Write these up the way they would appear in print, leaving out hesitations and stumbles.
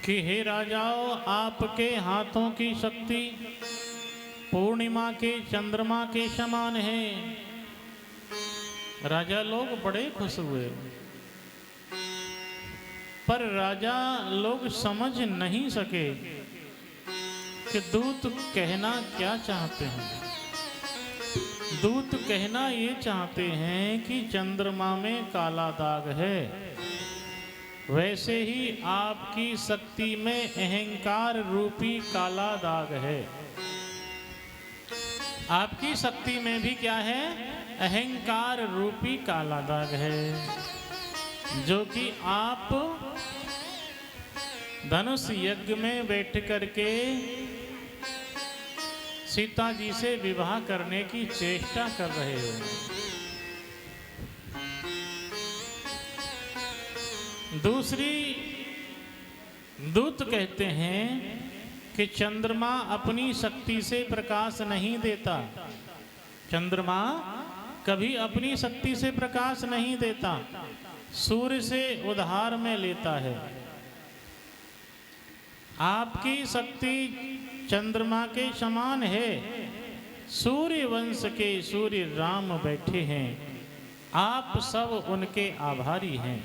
कि हे राजाओं, आपके हाथों की शक्ति पूर्णिमा के चंद्रमा के समान है। राजा लोग बड़े खुश हुए, पर राजा लोग समझ नहीं सके कि दूत कहना क्या चाहते हैं। दूत कहना ये चाहते हैं कि चंद्रमा में काला दाग है, वैसे ही आपकी शक्ति में अहंकार रूपी काला दाग है। आपकी शक्ति में भी क्या है? अहंकार रूपी काला दाग है, जो कि आप धनुष यज्ञ में बैठ करके सीता जी से विवाह करने की चेष्टा कर रहे हो। दूसरी दूत कहते हैं कि चंद्रमा अपनी शक्ति से प्रकाश नहीं देता। चंद्रमा कभी अपनी शक्ति से प्रकाश नहीं देता, सूर्य से उधार में लेता है। आपकी शक्ति चंद्रमा के समान है। सूर्य वंश के सूर्य राम बैठे हैं, आप सब उनके आभारी हैं।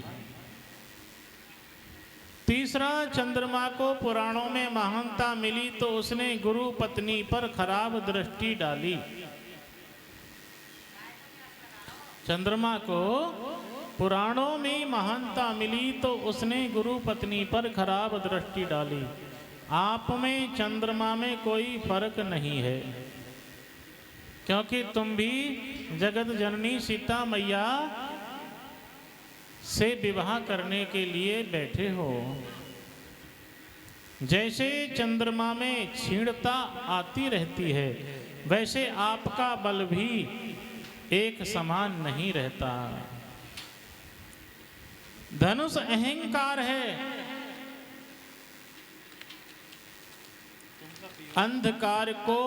तीसरा, चंद्रमा को पुराणों में महानता मिली तो उसने गुरु पत्नी पर खराब दृष्टि डाली। चंद्रमा को पुराणों में महानता मिली तो उसने गुरु पत्नी पर खराब दृष्टि डाली। आप में चंद्रमा में कोई फर्क नहीं है, क्योंकि तुम भी जगत जननी सीता मैया से विवाह करने के लिए बैठे हो। जैसे चंद्रमा में क्षीणता आती रहती है, वैसे आपका बल भी एक समान नहीं रहता। धनुष अहंकार है, अंधकार को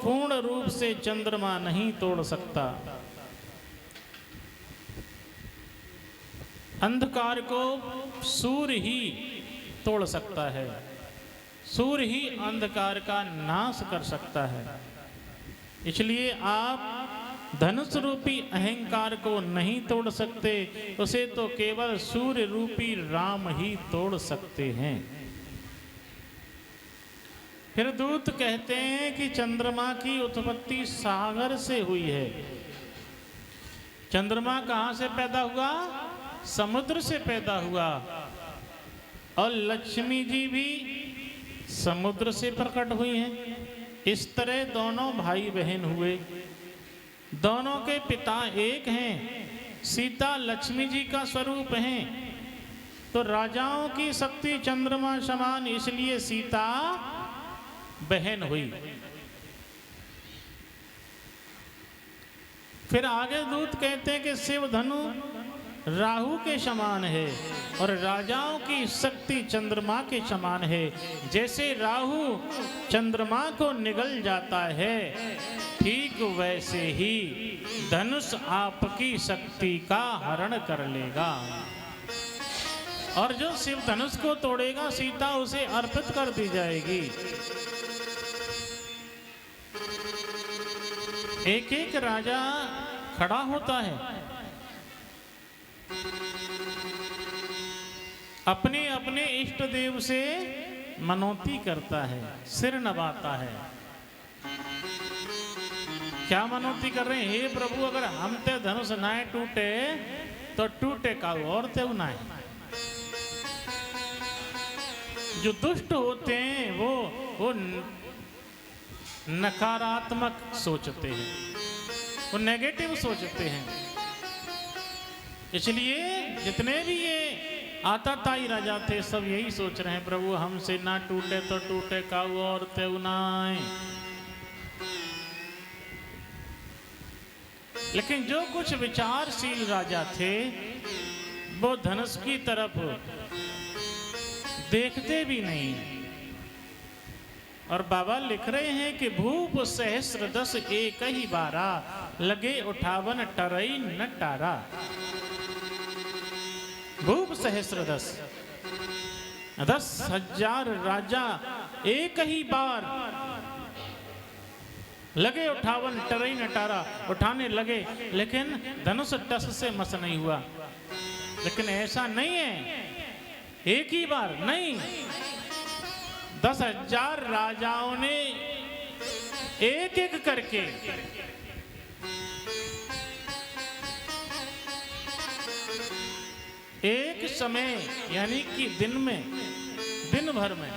पूर्ण रूप से चंद्रमा नहीं तोड़ सकता। अंधकार को सूर्य ही तोड़ सकता है, सूर्य ही अंधकार का नाश कर सकता है। इसलिए आप धनुष रूपी अहंकार को नहीं तोड़ सकते, उसे तो केवल सूर्य रूपी राम ही तोड़ सकते हैं। फिर दूत कहते हैं कि चंद्रमा की उत्पत्ति सागर से हुई है। चंद्रमा कहाँ से पैदा हुआ? समुद्र से पैदा हुआ। और लक्ष्मी जी भी समुद्र से प्रकट हुई हैं। इस तरह दोनों भाई बहन हुए, दोनों के पिता एक हैं। सीता लक्ष्मी जी का स्वरूप हैं। तो राजाओं की शक्ति चंद्रमा समान, इसलिए सीता बहन हुई। फिर आगे दूत कहते हैं कि शिव धनु राहु के समान है और राजाओं की शक्ति चंद्रमा के समान है। जैसे राहु चंद्रमा को निगल जाता है, ठीक वैसे ही धनुष आपकी शक्ति का हरण कर लेगा। और जो शिव धनुष को तोड़ेगा, सीता उसे अर्पित कर दी जाएगी। एक एक राजा खड़ा होता है, अपने अपने इष्ट देव से मनौती करता है, सिर नवाता है। क्या मनौती कर रहे हैं? हे प्रभु, अगर हम ते धनुष नाए टूटे तो टूटे का और ते नाए। जो दुष्ट होते हैं वो नकारात्मक सोचते हैं, वो नेगेटिव सोचते हैं। इसलिए जितने भी ये आताताई राजा थे, सब यही सोच रहे हैं, प्रभु हमसे ना टूटे तो टूटे काऊ और तेऊ नाए। लेकिन जो कुछ विचारशील राजा थे, वो धनुष की तरफ देखते भी नहीं। और बाबा लिख रहे हैं कि भूप सहस्र दस एक ही बारा, लगे उठावन टरई न टारा। भूप सहस्र दस, 10,000 राजा एक ही बार लगे उठावन टरई नटारा उठाने लगे, लेकिन धनुष टस से मस नहीं हुआ। लेकिन ऐसा नहीं है, एक ही बार नहीं, 10,000 राजाओं ने एक एक करके एक समय यानी कि दिन भर में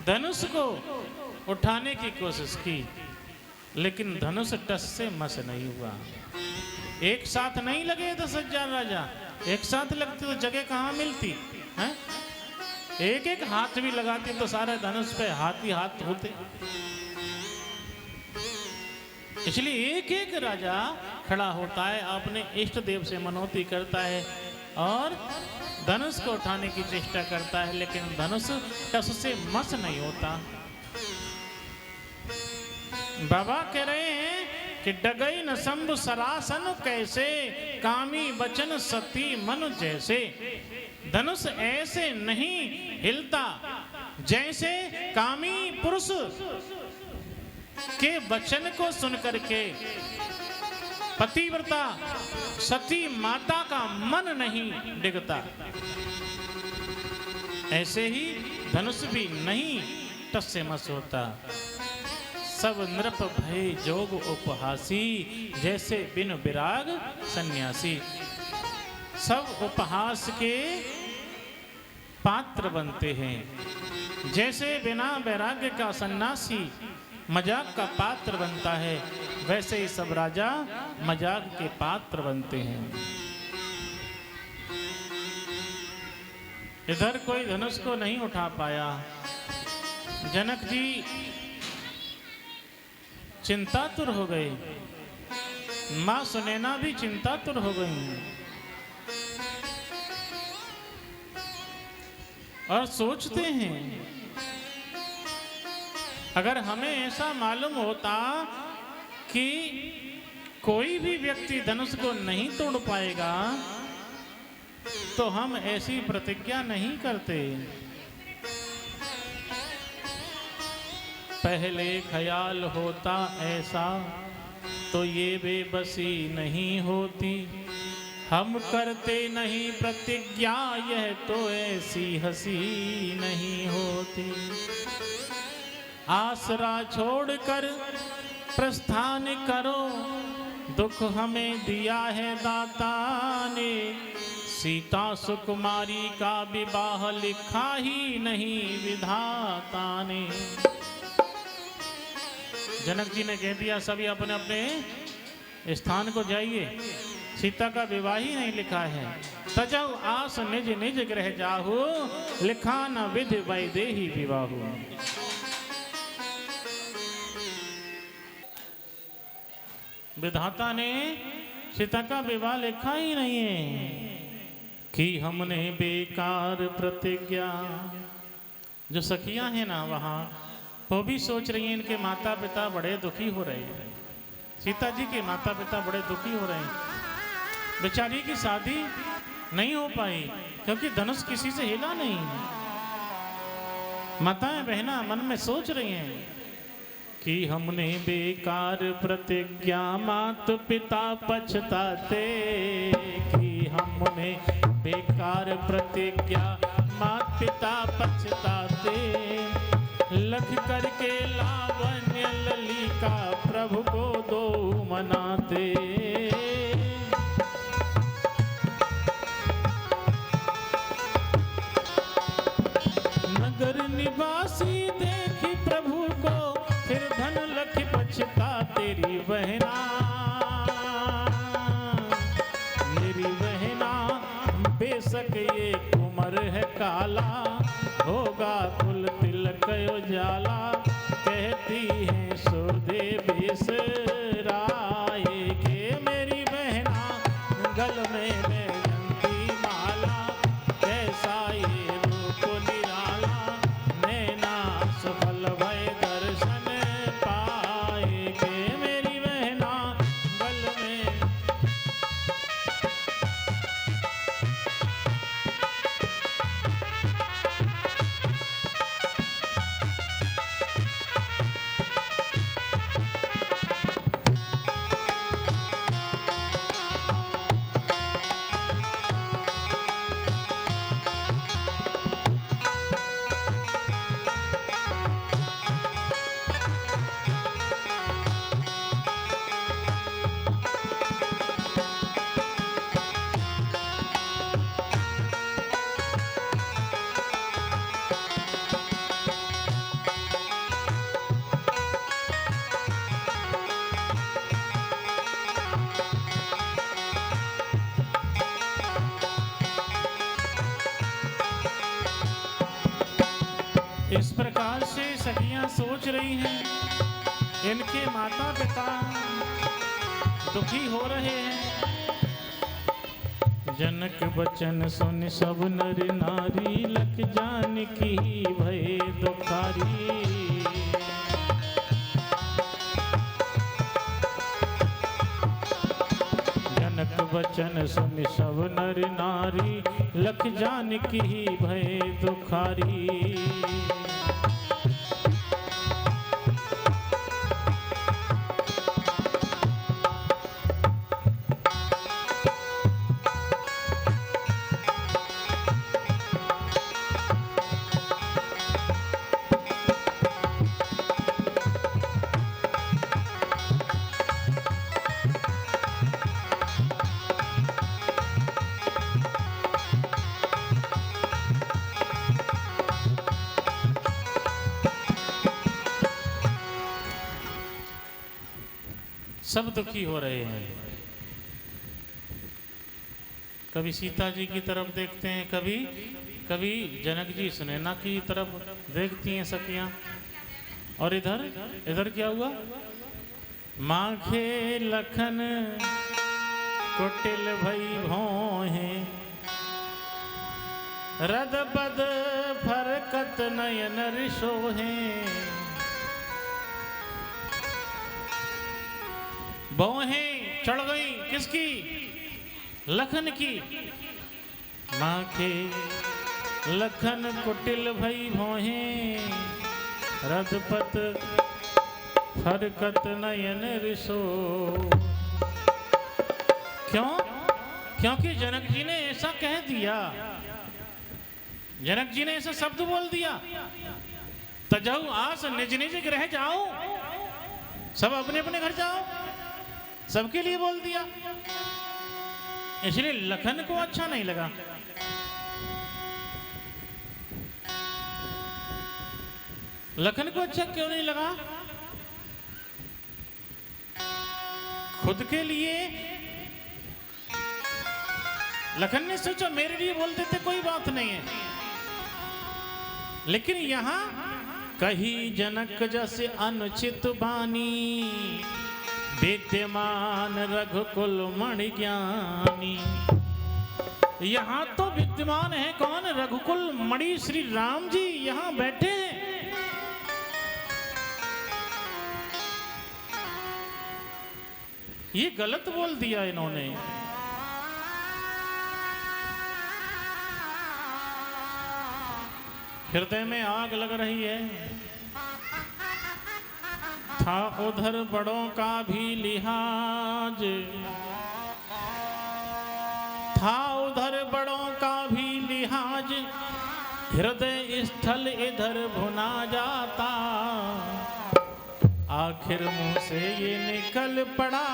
धनुष को उठाने की कोशिश की, लेकिन धनुष टस से मस नहीं हुआ। एक साथ नहीं लगे 10,000 राजा, एक साथ लगते तो जगह कहाँ मिलती है? एक एक हाथ भी लगाते तो सारे धनुष पे हाथ ही हाथ होते। इसलिए एक एक राजा खड़ा होता है, अपने इष्ट देव से मनौती करता है और धनुष को उठाने की चेष्टा करता है, लेकिन धनुष टस से मस नहीं होता। बाबा कह रहे हैं कि डगई न शंभु सरासन कैसे, कामी बचन सती मन जैसे। धनुष ऐसे नहीं हिलता जैसे कामी पुरुष के वचन को सुनकर के पतिव्रता सती माता का मन नहीं डिगता, ऐसे ही धनुष भी नहीं टस से मस होता। सब नृप भय जोग उपहासी, जैसे बिन विराग सन्यासी। सब उपहास के पात्र बनते हैं, जैसे बिना वैराग्य का सन्यासी मजाक का पात्र बनता है, वैसे ही सब राजा मजाक के पात्र बनते हैं। इधर कोई धनुष को नहीं उठा पाया। जनक जी चिंतातुर हो गए, मां सुनैना भी चिंतातुर हो गई और सोचते हैं अगर हमें ऐसा मालूम होता कि कोई भी व्यक्ति धनुष को नहीं तोड़ पाएगा तो हम ऐसी प्रतिज्ञा नहीं करते। पहले ख्याल होता ऐसा तो ये बेबसी नहीं होती, हम करते नहीं प्रतिज्ञा यह तो ऐसी हंसी नहीं होती। आसरा छोड़कर प्रस्थान करो, दुख हमें दिया है दाता ने, सीता सुकुमारी का विवाह लिखा ही नहीं विधाता ने। जनक जी ने कह दिया सभी अपने अपने स्थान को जाइए, सीता का विवाह ही नहीं लिखा है। तजौ आस निज निज ग्रह जाहु, लिखा न विधि वैदेही विवाहु। विधाता ने सीता का विवाह लिखा ही नहीं है कि हमने बेकार प्रतिज्ञा। जो सखियां हैं ना वहां वो भी सोच रही हैं इनके माता पिता बड़े दुखी हो रहे हैं, सीता जी के माता पिता बड़े दुखी हो रहे हैं। बेचारी की शादी नहीं हो पाई क्योंकि धनुष किसी से हिला नहीं। माताएं बहना मन में सोच रही हैं कि हमने बेकार प्रतिज्ञा, माता पिता पछताते, कि हमने बेकार प्रतिज्ञा, माता पिता पछताते, लख करके लावण्य ललिका प्रभु को दो मनाते। नगर निवासी देखी प्रभु को, फिर धन लख पछता तेरी बहना, मेरी बहना बेशक ये उम्र है काला, होगा कुल तिलक उजाला, कहती है सुरदे बेसराए के, मेरी बहना गल में बैजंती माला, कैसा ये रूप निराला, नैना सफल भय दर्शन पाए के, मेरी बहना गल में। इस प्रकार से सखियां सोच रही हैं, इनके माता पिता दुखी हो रहे हैं। जनक बचन सुन सब नर नारी, लख जानकी भय दुखारी। जनक बचन सुन सब नर नारी, लख जानकी भय दुखारी। सब दुखी हो रहे हैं। कभी सीता जी की तरफ देखते हैं, कभी जनक जी सुनैना की तरफ देखती हैं सखियां। और इधर क्या हुआ? माखे लखन कुटिल भई भोहे, रद बद फरकत नयन रिशोहे। भौहें चढ़ गई किसकी? लखन की। माखे लखन कुटिल भई भौहें, रदपत फरकत नयन रिसो। क्यों? क्योंकि जनक जी ने ऐसा कह दिया, जनक जी ने ऐसा शब्द बोल दिया। तजहु आस निज निज गृह जाओ, सब अपने अपने घर जाओ, सबके लिए बोल दिया। इसलिए लखन को अच्छा नहीं लगा। लखन को अच्छा क्यों नहीं लगा? खुद के लिए लखन ने सोचा मेरे लिए बोल देते कोई बात नहीं है, लेकिन यहां कही जनक जैसे अनुचित बानी, विद्यमान रघुकुल मणि ज्ञानी। यहां तो विद्यमान है कौन? रघुकुल मणि श्री राम जी यहां बैठे हैं। ये गलत बोल दिया इन्होंने। हृदय में आग लग रही है। था उधर बड़ों का भी लिहाज, था उधर बड़ों का भी लिहाज, हृदय स्थल इधर भुना जाता। आखिर मुंह से ये निकल पड़ा,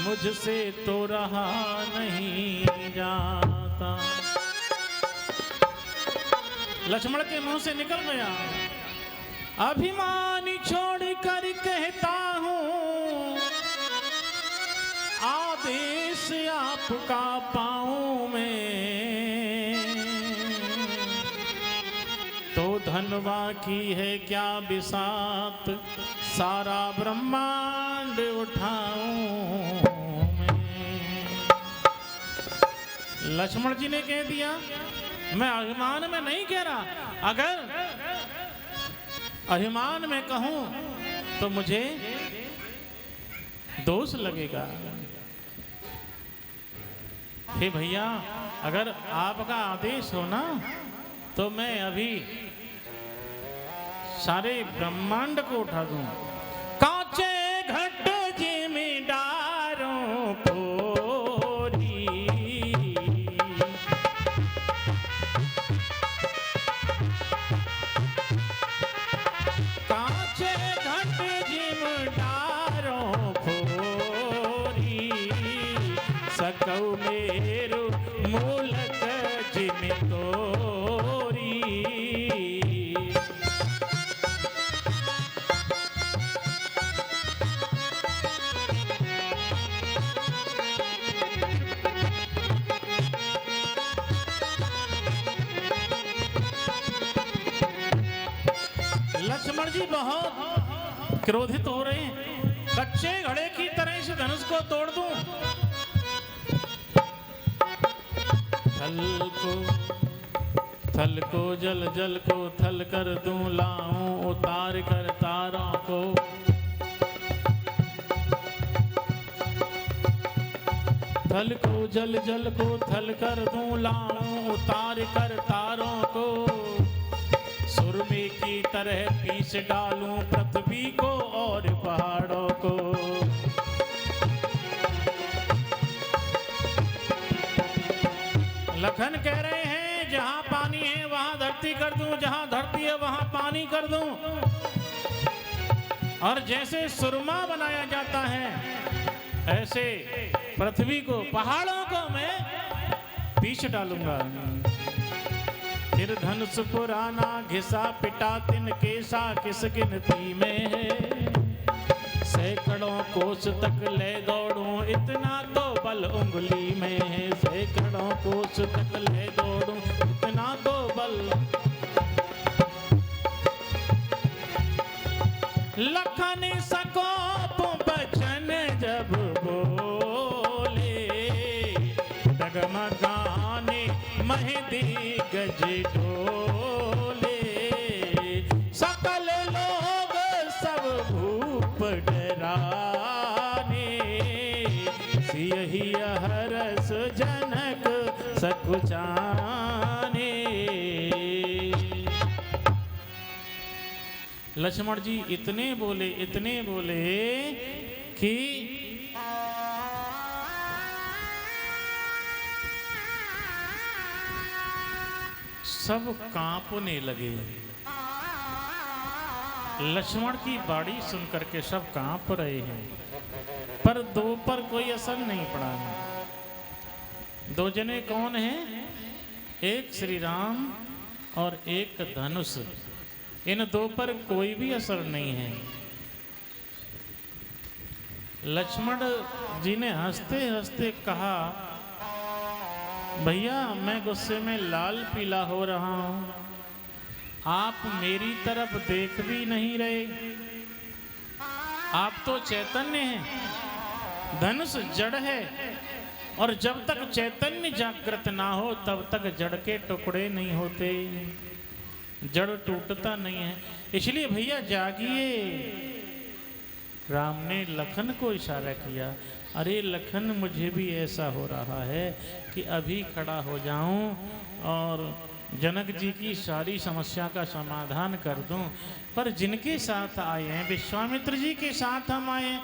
मुझसे तो रहा नहीं जाता। लक्ष्मण के मुंह से निकल गया। अभिमानी छोड़ कर कहता हूँ, आदेश आपका पाऊं मैं। तो धनवा की है क्या बिसात, सारा ब्रह्मांड उठाऊं मैं। लक्ष्मण जी ने कह दिया, मैं अभिमान में नहीं कह रहा। अगर अभिमान में कहूं तो मुझे दोष लगेगा। हे भैया, अगर आपका आदेश हो ना, तो मैं अभी सारे ब्रह्मांड को उठा दूं। कांचे घट जिमीदारों पोरी, कांचे घट जिमीदारों पोरी, सकौ मेरु मूलक जिमि तोरी। क्रोधित हो रहे हैं। कच्चे घड़े की तरह इस धनुष को तोड़ दूं, थल को जल, जल को थल कर दूं, लाऊं उतार कर तारों को। थल को जल, जल को थल कर दूं, लाऊं उतार कर तारों को। सुरमे की तरह पीस डालूं पृथ्वी को और पहाड़ों को। लखन कह रहे हैं जहां पानी है वहां धरती कर दूं, जहां धरती है वहां पानी कर दूं। और जैसे सुरमा बनाया जाता है ऐसे पृथ्वी को, पहाड़ों को मैं पीछ डालूंगा। फिर धनुष पुराना घिसा पिटा तिनके सा किस गिनती में है। सैकड़ों कोस तक ले दौड़ूं इतना तो बल उंगली में है। सैकड़ों कोस तक ले दौड़ूं इतना तो बल। लखन सकोप बचन जब बोले, डगमगाने महदी गज डोले। सकल लोग सब भूप डराने, सियहि हरस जनक सकुचाने। लक्ष्मण जी इतने बोले कि सब कांपने लगे। लक्ष्मण की बाड़ी सुनकर के सब कांप रहे हैं, पर दो पर कोई असर नहीं पड़ा। दो जने कौन हैं? एक श्री राम और एक धनुष। इन दो पर कोई भी असर नहीं है। लक्ष्मण जी ने हंसते हंसते कहा, भैया मैं गुस्से में लाल पीला हो रहा हूं, आप मेरी तरफ देख भी नहीं रहे। आप तो चैतन्य हैं, धनुष जड़ है, और जब तक चैतन्य जागृत ना हो तब तक जड़ के टुकड़े नहीं होते, जड़ टूटता नहीं है। इसलिए भैया जागिए। राम ने लखन को इशारा किया, अरे लखन मुझे भी ऐसा हो रहा है कि अभी खड़ा हो जाऊं और जनक जी की सारी समस्या का समाधान कर दूं। पर जिनके साथ आए हैं, विश्वामित्र जी के साथ हम आए,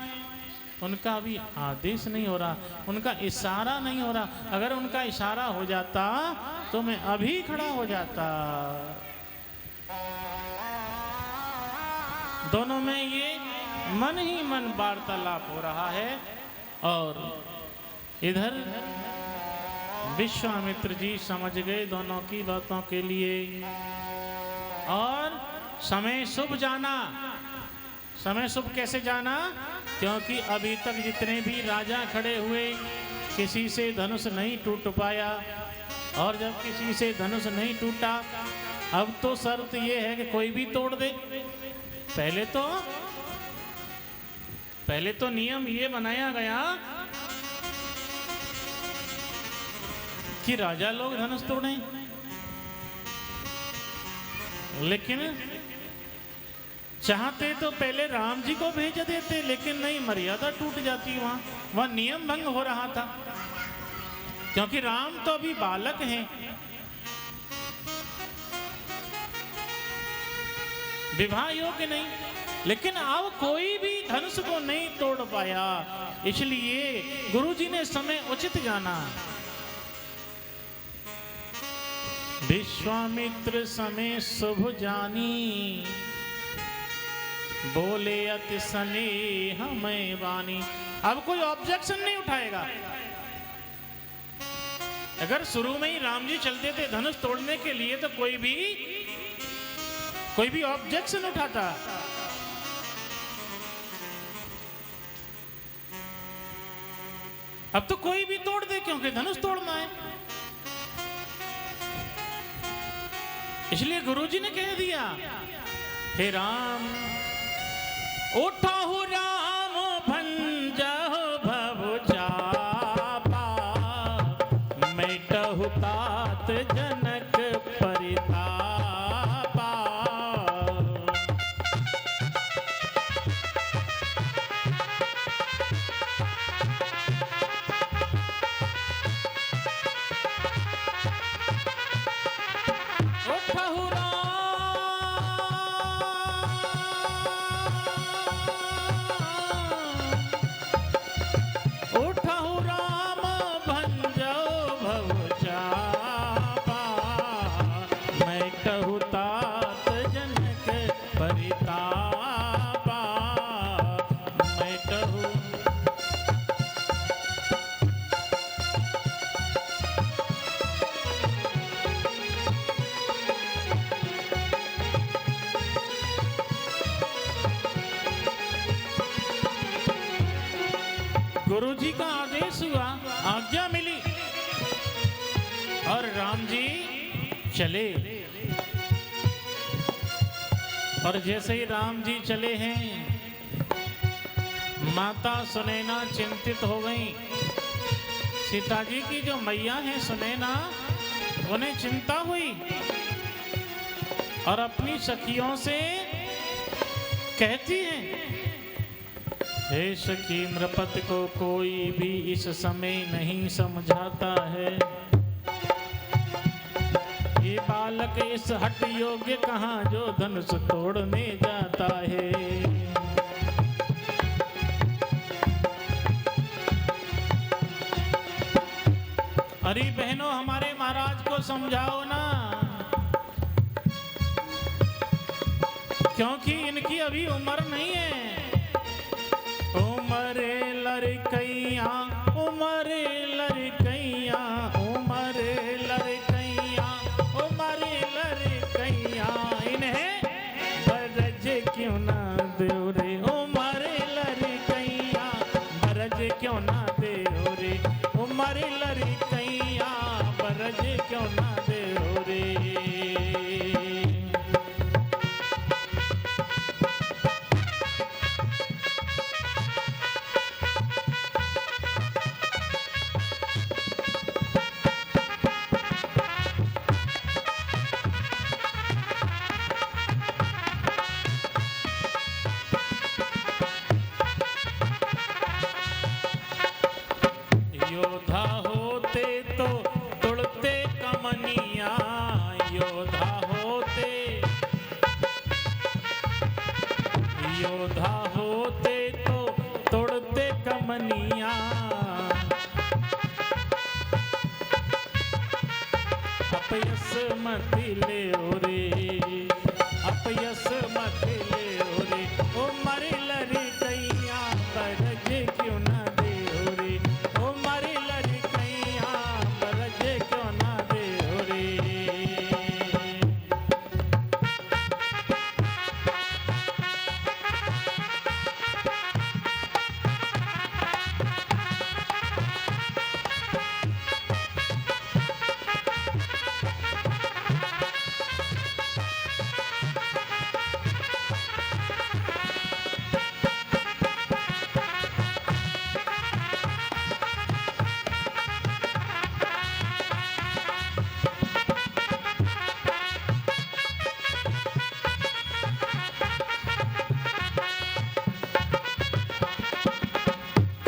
उनका भी आदेश नहीं हो रहा, उनका इशारा नहीं हो रहा। अगर उनका इशारा हो जाता तो मैं अभी खड़ा हो जाता। दोनों में ये मन ही मन वार्तालाप हो रहा है। और इधर विश्वामित्र जी समझ गए दोनों की बातों के लिए, और समय शुभ जाना। समय शुभ कैसे जाना? क्योंकि अभी तक जितने भी राजा खड़े हुए किसी से धनुष नहीं टूट पाया, और जब किसी से धनुष नहीं टूटा अब तो शर्त ये है कि कोई भी तोड़ दे। पहले तो नियम ये बनाया गया कि राजा लोग धनुष तोड़ें, लेकिन चाहते तो पहले राम जी को भेज देते, लेकिन नहीं, मर्यादा टूट जाती। वहां नियम भंग हो रहा था, क्योंकि राम तो अभी बालक हैं, विवाह योग्य नहीं। लेकिन अब कोई भी धनुष को नहीं तोड़ पाया, इसलिए गुरुजी ने समय उचित जाना। विश्वामित्र समय शुभ जानी, बोले अति स्नेह मैं वाणी। अब कोई ऑब्जेक्शन नहीं उठाएगा। अगर शुरू में ही राम जी चलते थे धनुष तोड़ने के लिए तो कोई भी ऑब्जेक्शन उठाता। अब तो कोई भी तोड़ दे, क्योंकि धनुष तोड़ना है। इसलिए गुरुजी ने कह दिया, हे राम उठहु राम भंजहु भव चापा, मेटहु तात जनक परितापा। उठहु राम भंजहु भव चापा, मेटहु तात जनक परितापा, मेटहु। गुरु जी का आदेश हुआ, आज्ञा मिली और राम जी चले। और जैसे ही राम जी चले हैं, माता सुनैना चिंतित हो गई। सीता जी की जो मैया है सुनैना, उन्हें चिंता हुई और अपनी सखियों से कहती हैं, हे सखी, नृपति को कोई भी इस समय नहीं समझाता है। ये बालक इस हठ योग्य कहाँ जो धनुष तोड़ने जाता है। अरे बहनों, हमारे महाराज को समझाओ ना, क्योंकि इनकी अभी उम्र नहीं है। उमरे लड़कैया, उमरे लड़कैया, उमरे लड़कैया, उमरे लड़कैया, इन्हें बरज क्यों ना दो रे। उमरे लड़कैया, बरज क्यों ना दे रे। उमरे लड़कैया, बरज क्यों ना दे रे। योद्धा होते तो तोड़ते कमनिया, योद्धा होते, योद्धा होते तो तोड़ते कमनिया। अपयस मत ले रे, अपयस मत ले रे। ओ मरे लड़कैया, बरज क्यों ना दे रे। ओ मरे लड़कैया, बरज क्यों ना दे रे।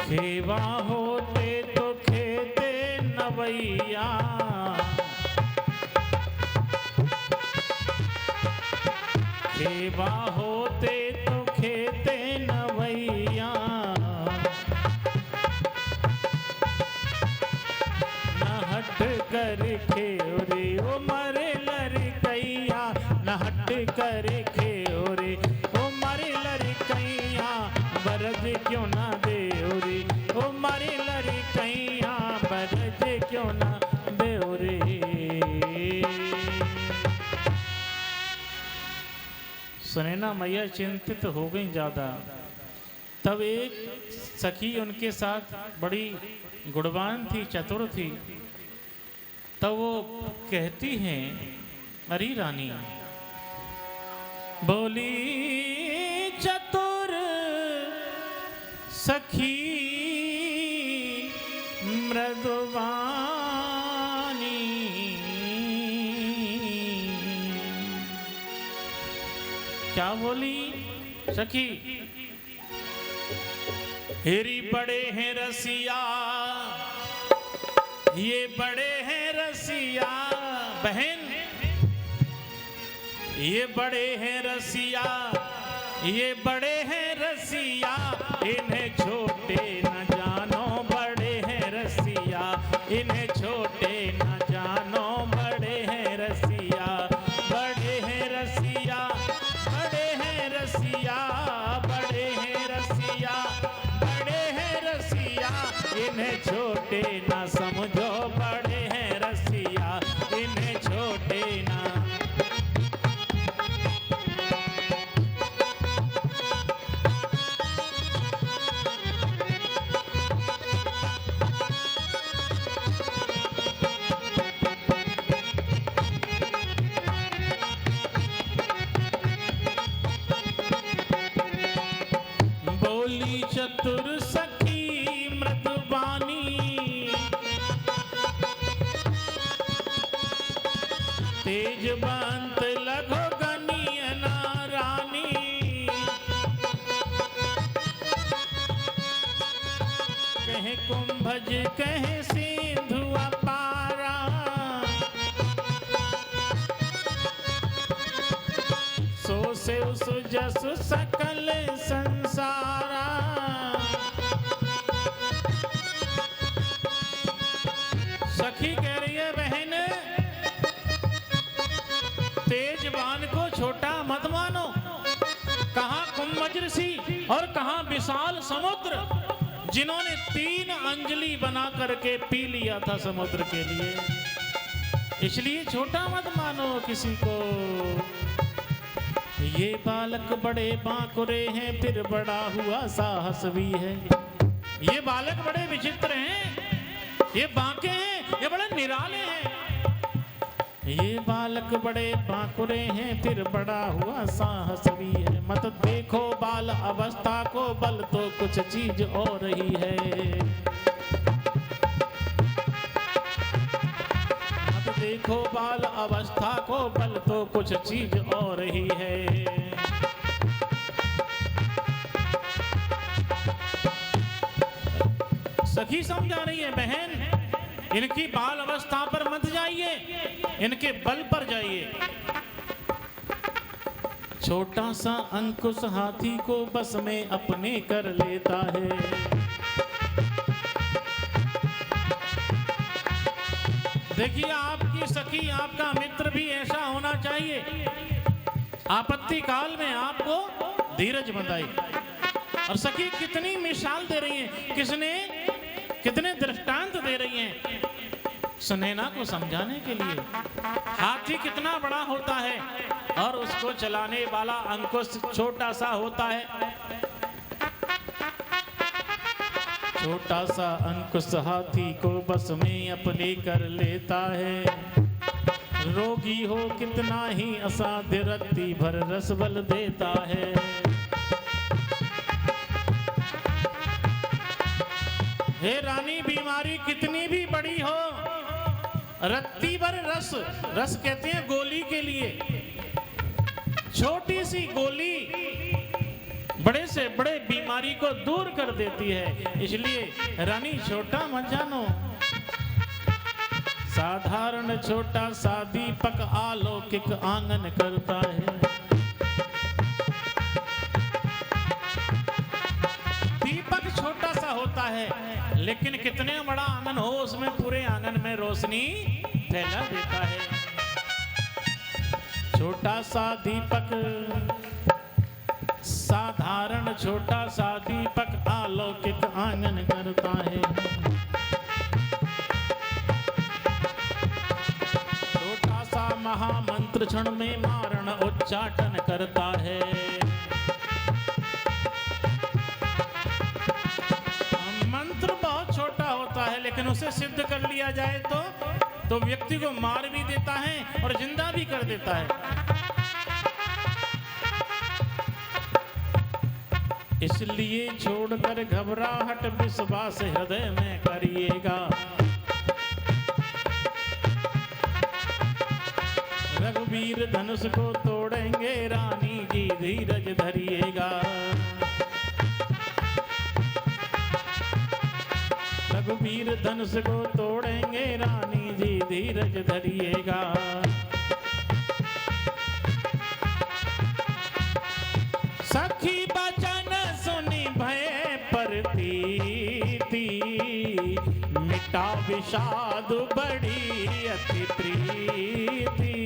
खेवा होते तो खेते नवैया, खेवा होते तो खेते नवैया। न हट कर खेरे, ओ मरे लड़कैया, न हट कर खेरे। ओ मरे लड़कैया, बरज क्यों ना दे रे। ओ मरे लड़कैया, बरज क्यों ना दे रे। सुनैना मैया चिंतित हो गई ज्यादा। तब एक सखी उनके साथ बड़ी गुणवान थी, चतुर थी। तब वो कहती हैं, अरे रानी, बोली चतुर सखी मृदुवानी। क्या बोली सखी? हेरी बड़े हैं रसिया, ये बड़े हैं रसिया। बहन ये बड़े हैं रसिया, ये बड़े हैं रसिया, इन्हें छोटे न जानो, बड़े हैं रसिया, इन्हें छोटे न जानो, बड़े हैं रसिया, बड़े हैं रसिया, बड़े हैं रसिया, बड़े हैं रसिया, बड़े हैं रसिया, इन्हें छोटे न समझो, बड़े हैं रसिया, इन्हें छोटे न। चतुर सखी मृदुवानी, तेजवंत लघु गनियना रानी। कहे कुंभज कहे सिंधु अपारा, सो से उस जस सकल संसारा। सखी कह रही है बहन, तेजवान को छोटा मत मानो। कहां कुंभज ऋषि और कहां विशाल समुद्र, जिन्होंने 3 अंजलि बना करके पी लिया था समुद्र के लिए। इसलिए छोटा मत मानो किसी को। ये बालक बड़े बांकुरे हैं, फिर बड़ा हुआ साहस भी है। ये बालक बड़े विचित्र हैं, ये बांके हैं, ये बड़े निराले हैं। ये बालक बड़े बांकुरे हैं, फिर बड़ा हुआ साहस भी है। मत देखो बाल अवस्था को, बल तो कुछ चीज और ही है। मत देखो बाल अवस्था को, बल तो कुछ चीज और ही है। सखी समझा रही है बहन, इनकी बाल अवस्था पर मत जाइए, इनके बल पर जाइए। छोटा सा अंकुश हाथी को बस में अपने कर लेता है। देखिए आपकी सखी, आपका मित्र भी ऐसा होना चाहिए। आपत्ति काल में आपको धीरज बंधाई। और सखी कितनी मिसाल दे रही है, कितने दृष्टांत दे रही हैं सुनैना को समझाने के लिए। हाथी कितना बड़ा होता है और उसको चलाने वाला अंकुश छोटा सा होता है। छोटा सा अंकुश हाथी को बस में अपने कर लेता है। रोगी हो कितना ही असाध्य, रत्ती भर रस बल देता है। हे रानी, बीमारी कितनी भी बड़ी हो, रत्ती भर रस, रस कहते हैं गोली के लिए। छोटी सी गोली बड़े से बड़े बीमारी को दूर कर देती है। इसलिए रानी छोटा मत जानो। साधारण छोटा सा दीपक अलौकिक आंगन करता है। दीपक छोटा सा होता है, लेकिन कितने बड़ा आंगन हो, उसमें पूरे आंगन में रोशनी फैला देता है। छोटा सा दीपक, साधारण छोटा सा दीपक अलौकिक आंगन करता है। छोटा सा महामंत्र क्षण में मारण उच्चाटन करता है। लेकिन उसे सिद्ध कर लिया जाए तो व्यक्ति को मार भी देता है और जिंदा भी कर देता है। इसलिए छोड़कर घबराहट विश्वास हृदय में करिएगा। रघुवीर धनुष को तोड़ेंगे रानी जी धीरज धरिएगा। रघुवीर धनुष को तोड़ेंगे रानी जी धीरज धरिएगा। सखी बचन सुनी भय प्रतीति, मिटा विषाद बड़ी अति प्रीति।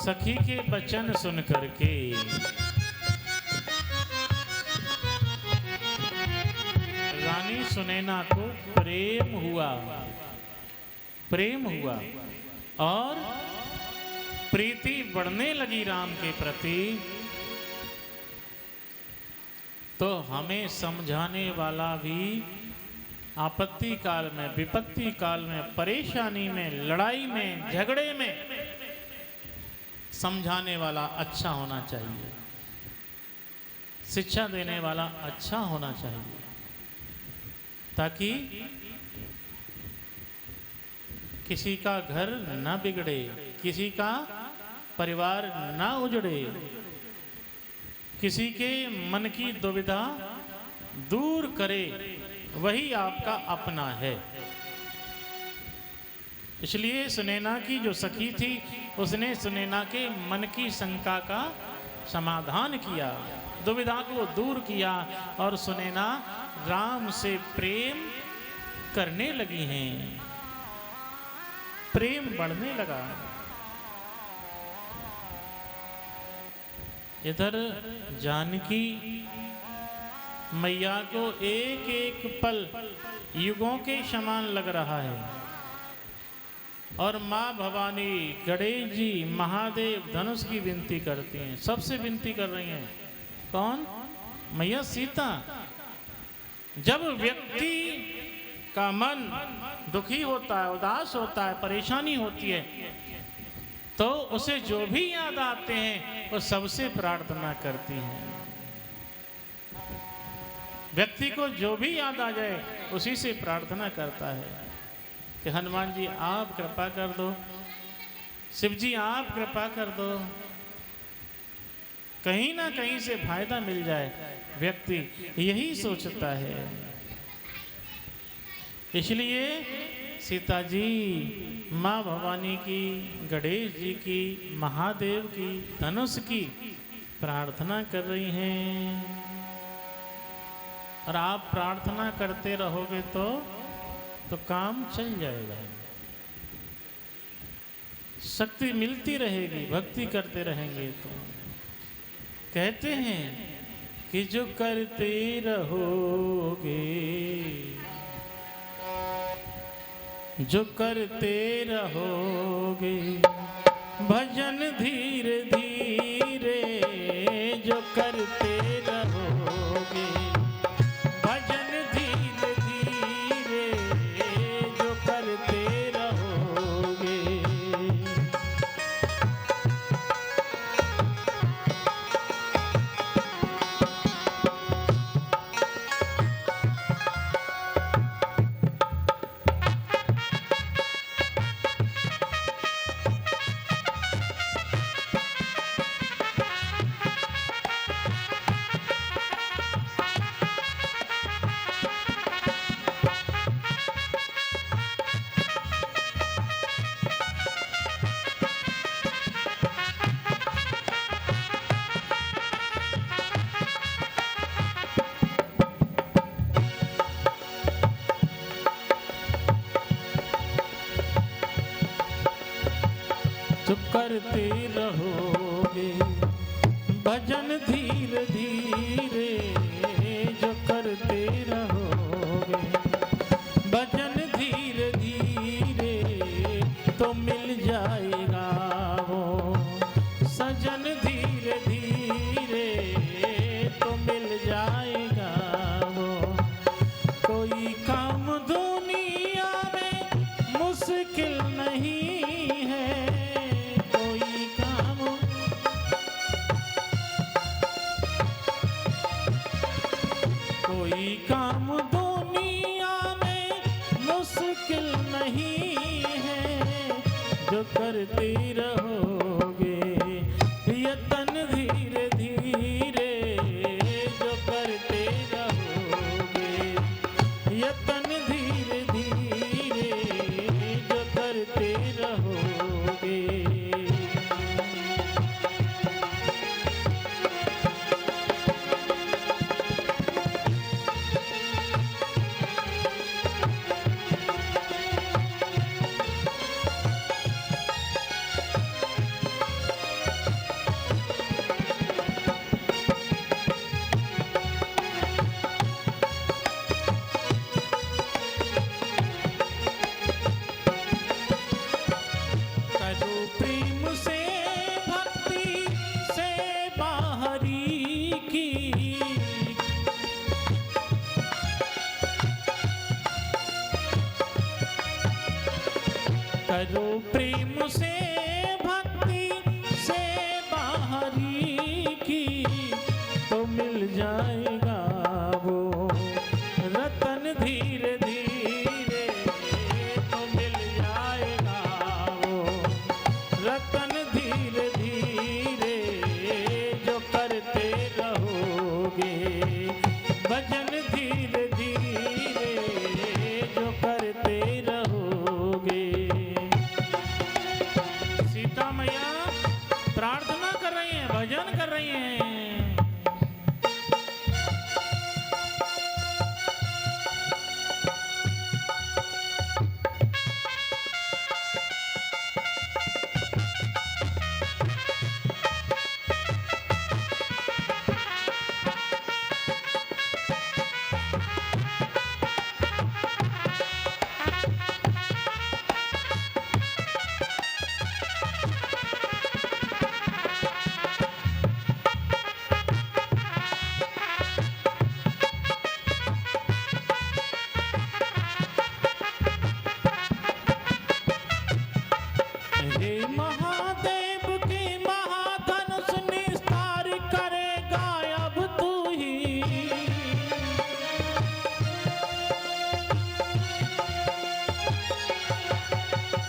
सखी के वचन सुन करके रानी सुनैना को प्रेम हुआ और प्रीति बढ़ने लगी राम के प्रति। तो हमें समझाने वाला भी आपत्ति काल में, विपत्ति काल में, परेशानी में, लड़ाई में, झगड़े में समझाने वाला अच्छा होना चाहिए, शिक्षा देने वाला अच्छा होना चाहिए, ताकि किसी का घर न बिगड़े, किसी का परिवार न उजड़े, किसी के मन की दुविधा दूर करे, वही आपका अपना है। इसलिए सुनैना की जो सखी थी उसने सुनैना के मन की शंका का समाधान किया, दुविधा को दूर किया और सुनैना राम से प्रेम करने लगी हैं, प्रेम बढ़ने लगा। इधर जानकी मैया को एक एक पल युगों के समान लग रहा है और माँ भवानी, गणेश जी, महादेव धनुष की विनती करती हैं, सबसे विनती कर रही हैं। कौन? मैया सीता। जब व्यक्ति का मन दुखी होता है, उदास होता है, परेशानी होती है, तो उसे जो भी याद आते हैं वो सबसे प्रार्थना करती हैं। व्यक्ति को जो भी याद आ जाए उसी से प्रार्थना करता है कि हनुमान जी आप कृपा कर दो, शिव जी आप कृपा कर दो, कहीं ना कहीं से फायदा मिल जाए। व्यक्ति यही सोचता है। इसलिए सीता जी माँ भवानी की, गणेश जी की, महादेव की, धनुष की प्रार्थना कर रही हैं। और आप प्रार्थना करते रहोगे तो काम चल जाएगा, शक्ति मिलती रहेगी, भक्ति करते रहेंगे तो। कहते हैं कि जो करते रहोगे, जो करते रहोगे भजन धीरे धीरे, जो करते रहोगे भजन धीरे धीरे, जो करते रहोगे। जो करते रहोगे भजन धीरे धीरे, जो करते रहोगे भजन धीरे धीरे, तो मिल जाएगा वो सजन धीरे धीरे, तो मिल जाएगा वो करते रहोगे, यतन धीरे धीरे जो करते रहोगे, यतन धीरे धीरे जो करते रहोगे। करो प्रेम से भक्ति से बाहरी की, तो मिल जाएगा वो रतन धीरे धीरे, तो मिल जाएगा वो रतन धीरे धीरे जो करते रहोगे, भजन धीरे धीरे जो करते रहोगे। सीता मैया प्रार्थना कर रही हैं, भजन कर रही हैं। हे महादेव के महाधनुष निस्तार करेगा अब तू ही,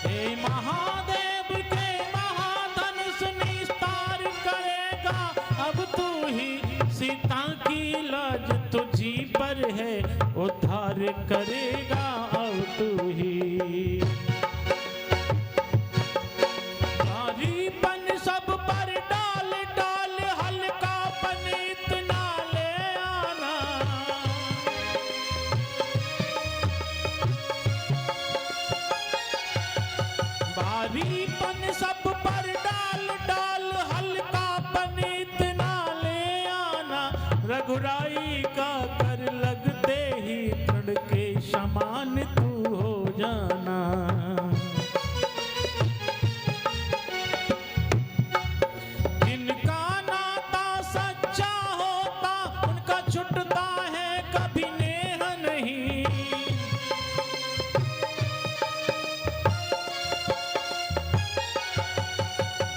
हे महादेव के महाधनुष निस्तार करेगा अब तू ही, सीता की लाज तुझी पर है उद्धार करेगा अब तू ही। भारीपन सब पर डाल डाल हल्कापन इतना ले आना, भारीपन सब पर डाल डाल हल्कापन इतना ले आना, रघुराई का कर लगते ही तृण के समान तू हो जाना। जिनका नाता सच्चा होता उनका छुटता है कभी नेह नहीं,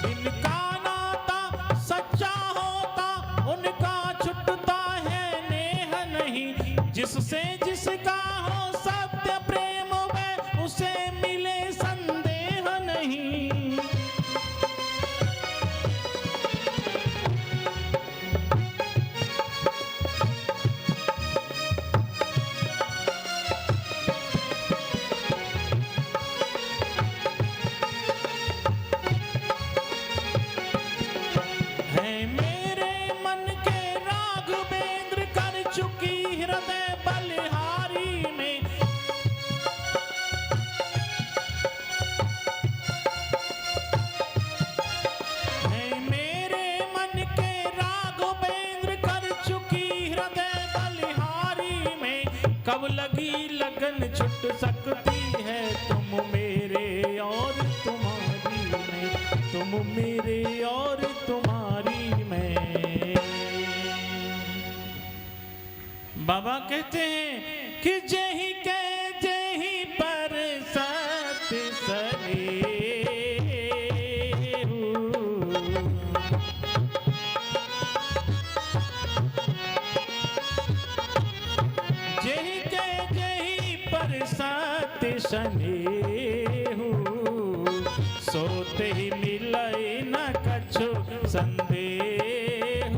जिनका नाता सच्चा होता उनका छुटता है नेह नहीं, जिससे जिसका हो सत्य प्रेम में उसे मिले संदेह नहीं। है मेरे मन के राघवेंद्र कर चुकी हृदय बलिहारी में, है मेरे मन के राघवेंद्र कर चुकी हृदय बलिहारी में, कब लगी लगन छुट सकती है तुम मेरे और तुम्हारी में, तुम मेरे और तुम्हारी में। बाबा कहते हैं कि जेहि के जेहि पर सत सनेहु, जेहि के जेहि पर सत सनेहु, सोते ही संदेह।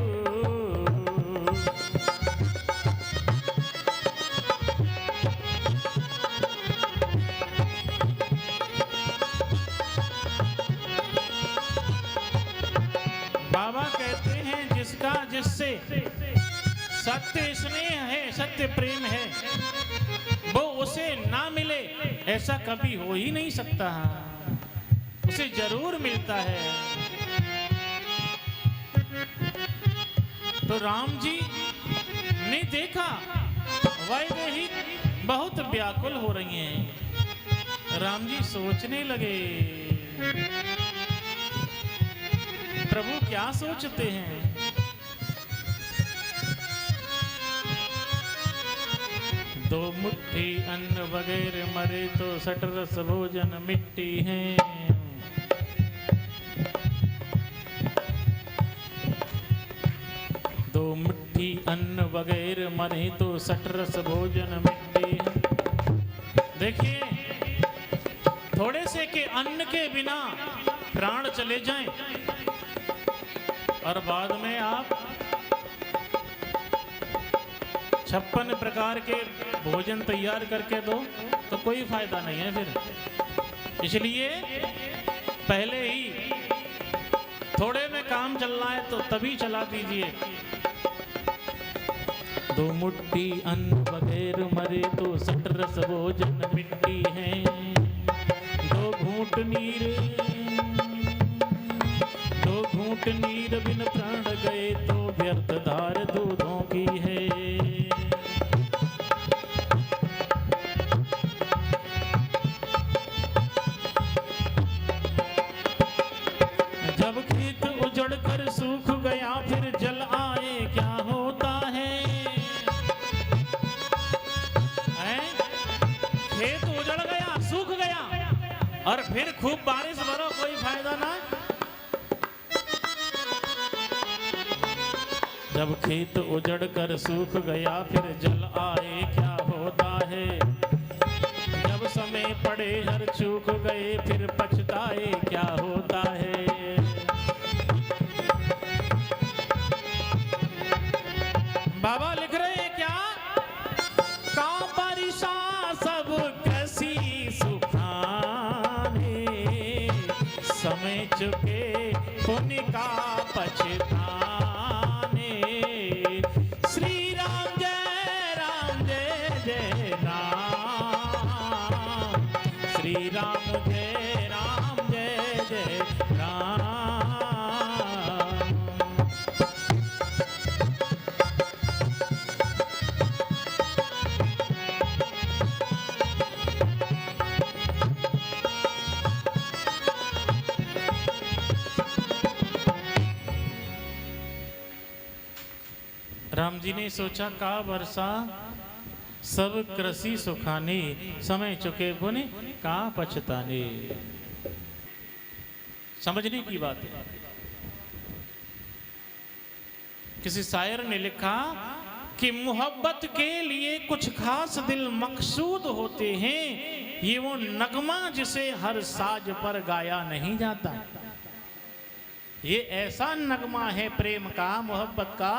बाबा कहते हैं जिसका जिससे सत्य स्नेह है, सत्य प्रेम है, वो उसे ना मिले ऐसा कभी हो ही नहीं सकता, उसे जरूर मिलता है। तो राम जी ने देखा वैदेही बहुत व्याकुल हो रही हैं। राम जी सोचने लगे, प्रभु क्या सोचते हैं? दो मुट्ठी अन्न बगैर मरे तो सठ रस भोजन मिट्टी है। दो मुट्ठी अन्न बगैर मरे तो सठ रस भोजन मिट्टी है। देखिए, थोड़े से के अन्न के बिना प्राण चले जाएं और बाद में आप 56 प्रकार के भोजन तैयार करके दो तो कोई फायदा नहीं है फिर। इसलिए पहले ही थोड़े में काम चलना है तो तभी चला दीजिए। दो मुट्ठी अन्न बगैर मरे तो सठ रस भोजन मिट्टी है। दो घूंट नीर बिन प्राण गए तो व्यर्थ धार दूधों की है। जब खेत उजड़ कर सूख गया फिर जल आए क्या होता है? खेत उजड़ गया, सूख गया और फिर खूब बारिश भरो, कोई फायदा ना। जब खेत उजड़ कर सूख गया फिर जल आए क्या होता है? जब समय पड़े हर चूक गए फिर पछताए क्या होता है? बाबा लिख रहे हैं क्या? का परिसा सब कैसी सुखाने, समय चुके पुण्य का पछताने। श्री राम जय जय राम, श्री राम जय जय राम। राम जी ने सोचा का वर्षा सब कृषि सुखाने, समय चुके पुण्य का पछताने। समझने की बात है। किसी शायर ने लिखा कि मोहब्बत के लिए कुछ खास दिल मकसूद होते हैं, ये वो नगमा जिसे हर साज पर गाया नहीं जाता। ये ऐसा नगमा है प्रेम का, मोहब्बत का,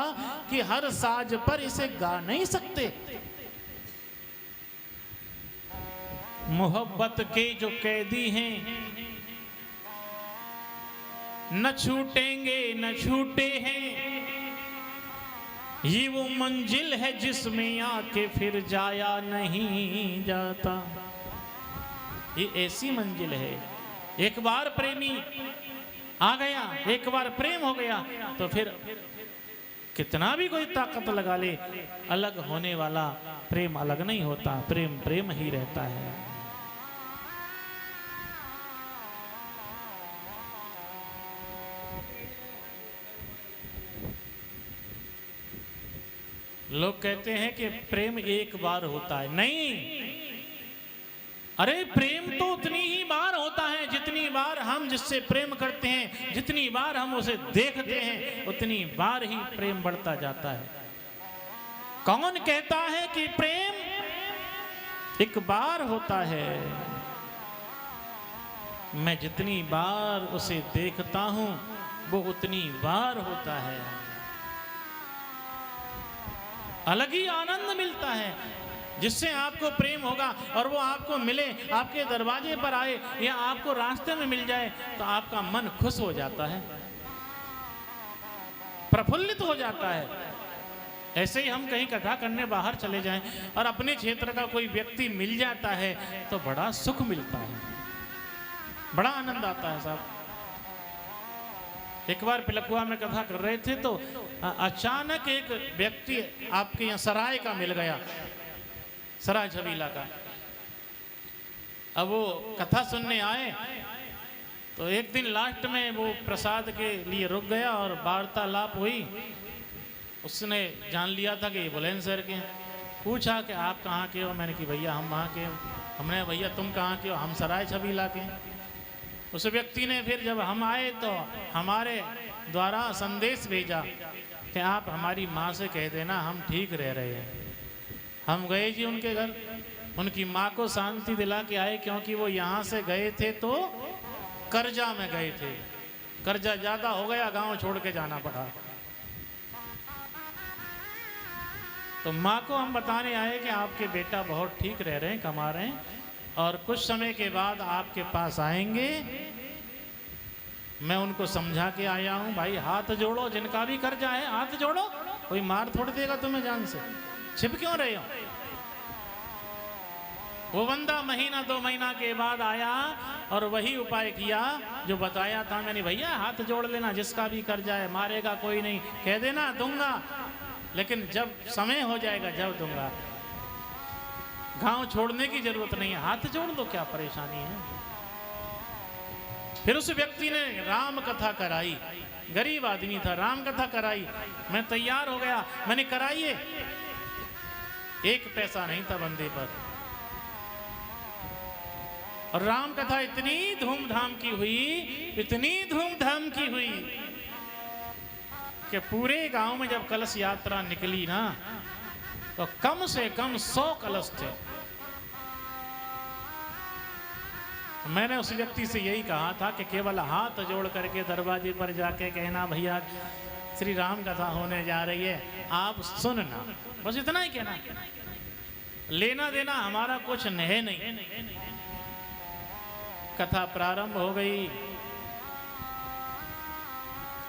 कि हर साज पर इसे गा नहीं सकते। मोहब्बत के जो कैदी हैं न छूटेंगे न छूटे हैं, ये वो मंजिल है जिसमें आके फिर जाया नहीं जाता। ये ऐसी मंजिल है, एक बार प्रेमी आ गया, एक बार प्रेम हो गया तो फिर कितना भी कोई ताकत लगा ले, अलग होने वाला प्रेम अलग नहीं होता, प्रेम प्रेम ही रहता है। लोग कहते हैं कि प्रेम एक बार होता है, नहीं। अरे प्रेम तो उतनी ही बार होता है जितनी बार हम जिससे प्रेम करते हैं, जितनी बार हम उसे देखते हैं, उतनी बार ही प्रेम बढ़ता जाता है। कौन कहता है कि प्रेम एक बार होता है? मैं जितनी बार उसे देखता हूं वो उतनी बार होता है। अलग ही आनंद मिलता है। जिससे आपको प्रेम होगा और वो आपको मिले, आपके दरवाजे पर आए या आपको रास्ते में मिल जाए, तो आपका मन खुश हो जाता है, प्रफुल्लित हो जाता है। ऐसे ही हम कहीं कथा करने बाहर चले जाएं और अपने क्षेत्र का कोई व्यक्ति मिल जाता है तो बड़ा सुख मिलता है, बड़ा आनंद आता है साहब। एक बार पिलकुआ में कथा कर रहे थे तो अचानक एक व्यक्ति आपके यहाँ सराय का मिल गया, सराय छबीला का। अब वो कथा सुनने आए तो एक दिन लास्ट में वो प्रसाद के लिए रुक गया और वार्तालाप हुई। उसने जान लिया था कि ये बुलंदशहर के हैं। पूछा कि आप कहाँ के हो? मैंने कि भैया हम वहाँ के हैं। हमने भैया तुम कहाँ के हो? हम सराय छबीला के हैं। उस व्यक्ति ने फिर जब हम आए तो हमारे द्वारा संदेश भेजा कि आप हमारी माँ से कह देना हम ठीक रह रहे हैं। हम गए जी उनके घर, उनकी माँ को शांति दिला के आए, क्योंकि वो यहाँ से गए थे तो कर्जा में गए थे, कर्जा ज़्यादा हो गया, गांव छोड़ के जाना पड़ा। तो माँ को हम बताने आए कि आपके बेटा बहुत ठीक रह रहे हैं, कमा रहे हैं और कुछ समय के बाद आपके पास आएंगे। मैं उनको समझा के आया हूँ, भाई हाथ जोड़ो, जिनका भी कर्जा है हाथ जोड़ो, कोई मार थोड़ देगा तुम्हें जान से, छिप क्यों रहे हो? वो बंदा महीना 2 महीना के बाद आया और वही उपाय किया जो बताया था मैंने, भैया हाथ जोड़ लेना, जिसका भी कर्जा है, मारेगा कोई नहीं, कह देना दूंगा, लेकिन जब समय हो जाएगा जब दूंगा, गांव छोड़ने की जरूरत नहीं है, हाथ जोड़ दो, क्या परेशानी है। फिर उस व्यक्ति ने राम कथा कराई, गरीब आदमी था, राम कथा कराई। मैं तैयार हो गया, मैंने कराइए, 1 पैसा नहीं था बंदे पर। और राम कथा इतनी धूमधाम की हुई, इतनी धूमधाम की हुई कि पूरे गांव में जब कलश यात्रा निकली ना तो कम से कम 100 कलश थे। मैंने उस व्यक्ति से यही कहा था कि केवल हाथ जोड़ करके दरवाजे पर जाके कहना, भैया श्री राम कथा होने जा रही है, आप सुनना, बस इतना ही कहना, लेना देना हमारा कुछ है नहीं। कथा प्रारंभ हो गई,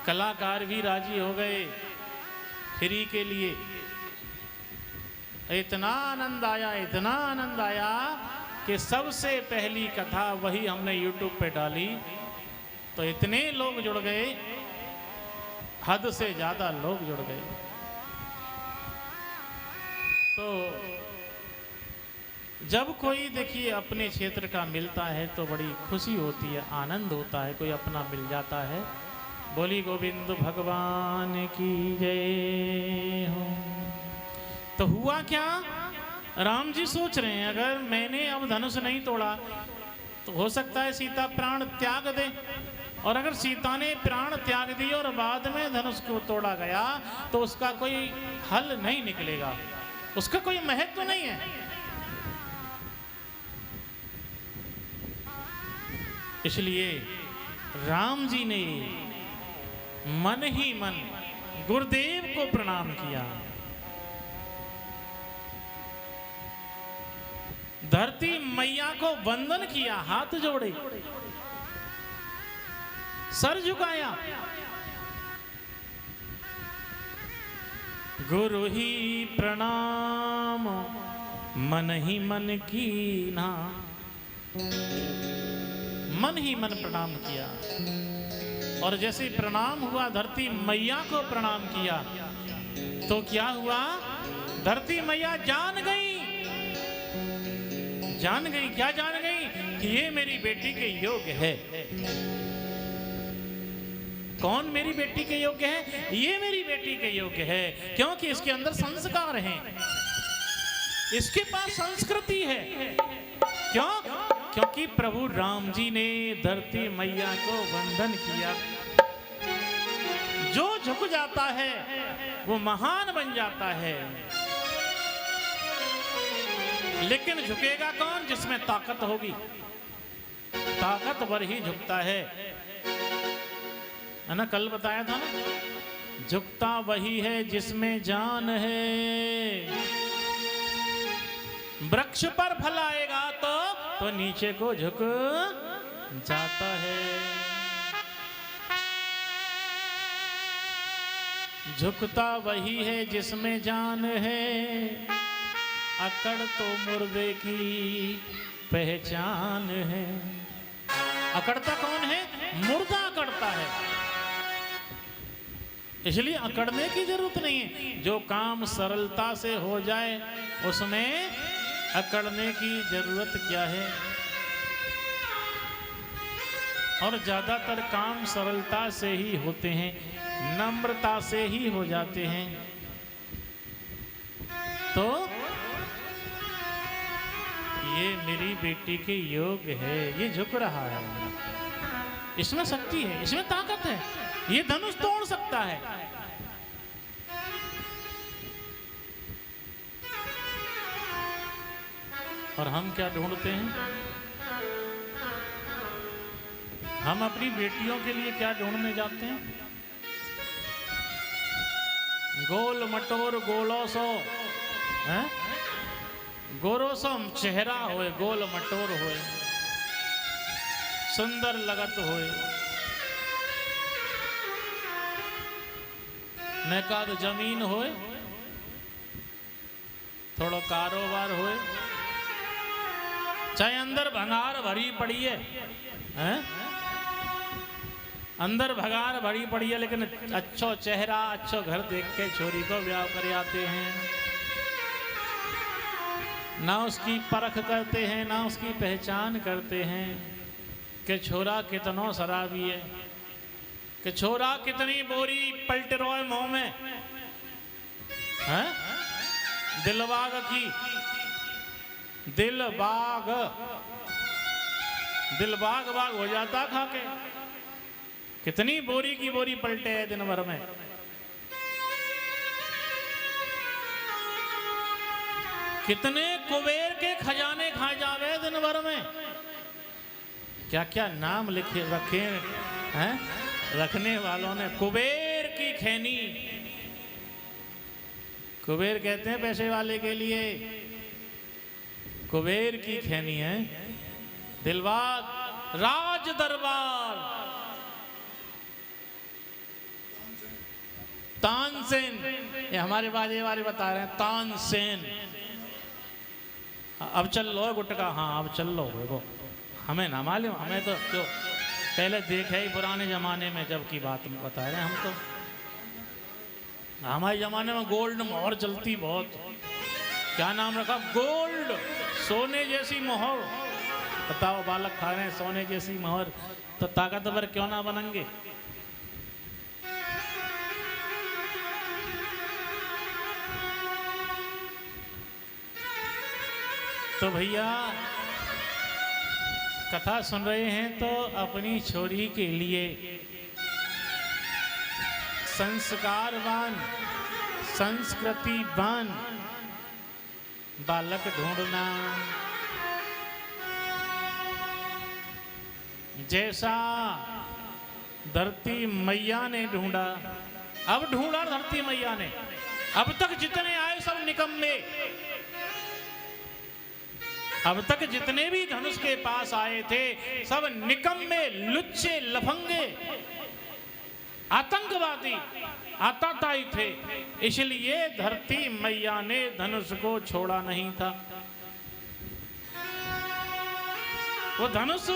कलाकार भी राजी हो गए फ्री के लिए। इतना आनंद आया, इतना आनंद आया कि सबसे पहली कथा वही हमने YouTube पे डाली तो इतने लोग जुड़ गए, हद से ज्यादा लोग जुड़ गए। तो जब कोई देखिए अपने क्षेत्र का मिलता है तो बड़ी खुशी होती है, आनंद होता है, कोई अपना मिल जाता है। बोली गोविंद भगवान की जय हो। तो हुआ क्या, राम जी सोच रहे हैं अगर मैंने अब धनुष नहीं तोड़ा तो हो सकता है सीता प्राण त्याग दे, और अगर सीता ने प्राण त्याग दिए और बाद में धनुष को तोड़ा गया तो उसका कोई हल नहीं निकलेगा, उसका कोई महत्व नहीं है। इसलिए राम जी ने मन ही मन गुरुदेव को प्रणाम किया, धरती मैया को वंदन किया, हाथ जोड़े, सर झुकाया, गुरु ही प्रणाम मन ही मन कीना, मन ही मन प्रणाम किया। और जैसे प्रणाम हुआ, धरती मैया को प्रणाम किया तो क्या हुआ, धरती मैया जान गई, जान गई, क्या जान गई कि ये मेरी बेटी के योग्य है। कौन मेरी बेटी के योग्य है? ये मेरी बेटी के योग्य है, क्योंकि इसके अंदर संस्कार हैं, इसके पास संस्कृति है। क्यों? क्योंकि प्रभु राम जी ने धरती मैया को वंदन किया। जो झुक जाता है वो महान बन जाता है, लेकिन झुकेगा कौन? जिसमें ताकत होगी, ताकतवर ही झुकता है। है ना, कल बताया था ना, झुकता वही है जिसमें जान है। वृक्ष पर फल आएगा तो नीचे को झुक जाता है। झुकता वही है जिसमें जान है, अकड़ तो मुर्दे की पहचान है। अकड़ता कौन है? मुर्दा अकड़ता है। इसलिए अकड़ने की जरूरत नहीं है। जो काम सरलता से हो जाए उसमें अकड़ने की जरूरत क्या है। और ज्यादातर काम सरलता से ही होते हैं, नम्रता से ही हो जाते हैं। तो ये मेरी बेटी के योग है, ये झुक रहा है, इसमें शक्ति है, इसमें ताकत है, ये धनुष तोड़ सकता है। और हम क्या ढूंढते हैं? हम अपनी बेटियों के लिए क्या ढूंढने जाते हैं? गोल मटोर गोलोसो, हैं? गोरोसो चेहरा होए, गोल मटोर होए, सुंदर लगत होए, नकाद जमीन होए, थोड़ा कारोबार होए, चाहे अंदर भंगार भरी पड़ी है, हैं? अंदर भगार भरी पड़ी है, लेकिन अच्छो चेहरा अच्छो घर देख के छोरी को ब्याह कर आते हैं। ना उसकी परख करते हैं, ना उसकी पहचान करते हैं कि छोरा कितनो शराबी है, कि छोरा कितनी बोरी पलट रोए मुंह में, हैं? दिलबाग की, दिलबाग बाग हो जाता खा के। कितनी बोरी की बोरी पलटे है दिन भर में। कितने कुबेर के खजाने खाए जावे दिन भर में। क्या क्या नाम लिखे रखे हैं रखने वालों ने। कुबेर की खैनी, कुबेर कहते हैं पैसे वाले के लिए, कुबेर की खैनी है। दिलबाग राज दरबार, तानसेन, ये हमारे बाजे वाले बता रहे हैं, तानसेन। अब चल लो गुटका, हाँ अब चल लो। देखो हमें ना मालूम, हमें तो जो पहले देखे ही पुराने जमाने में जब की बात बता रहे हैं हम। तो हमारे जमाने में गोल्ड मोहर चलती बहुत। क्या नाम रखा? गोल्ड, सोने जैसी मोहर। बताओ बालक खा रहे हैं सोने जैसी मोहर, तो ताकतवर क्यों ना बनेंगे। तो भैया कथा सुन रहे हैं तो अपनी छोरी के लिए संस्कारवान, संस्कृतिवान बालक ढूंढना। जैसा धरती मैया ने ढूंढा, अब ढूंढा धरती मैया ने। अब तक जितने आए सब निकम्मे, अब तक जितने भी धनुष के पास आए थे सब निकम्मे, लुच्चे, लफंगे, आतंकवादी, आताताई थे। इसलिए धरती मैया ने धनुष को छोड़ा नहीं था। वो धनुष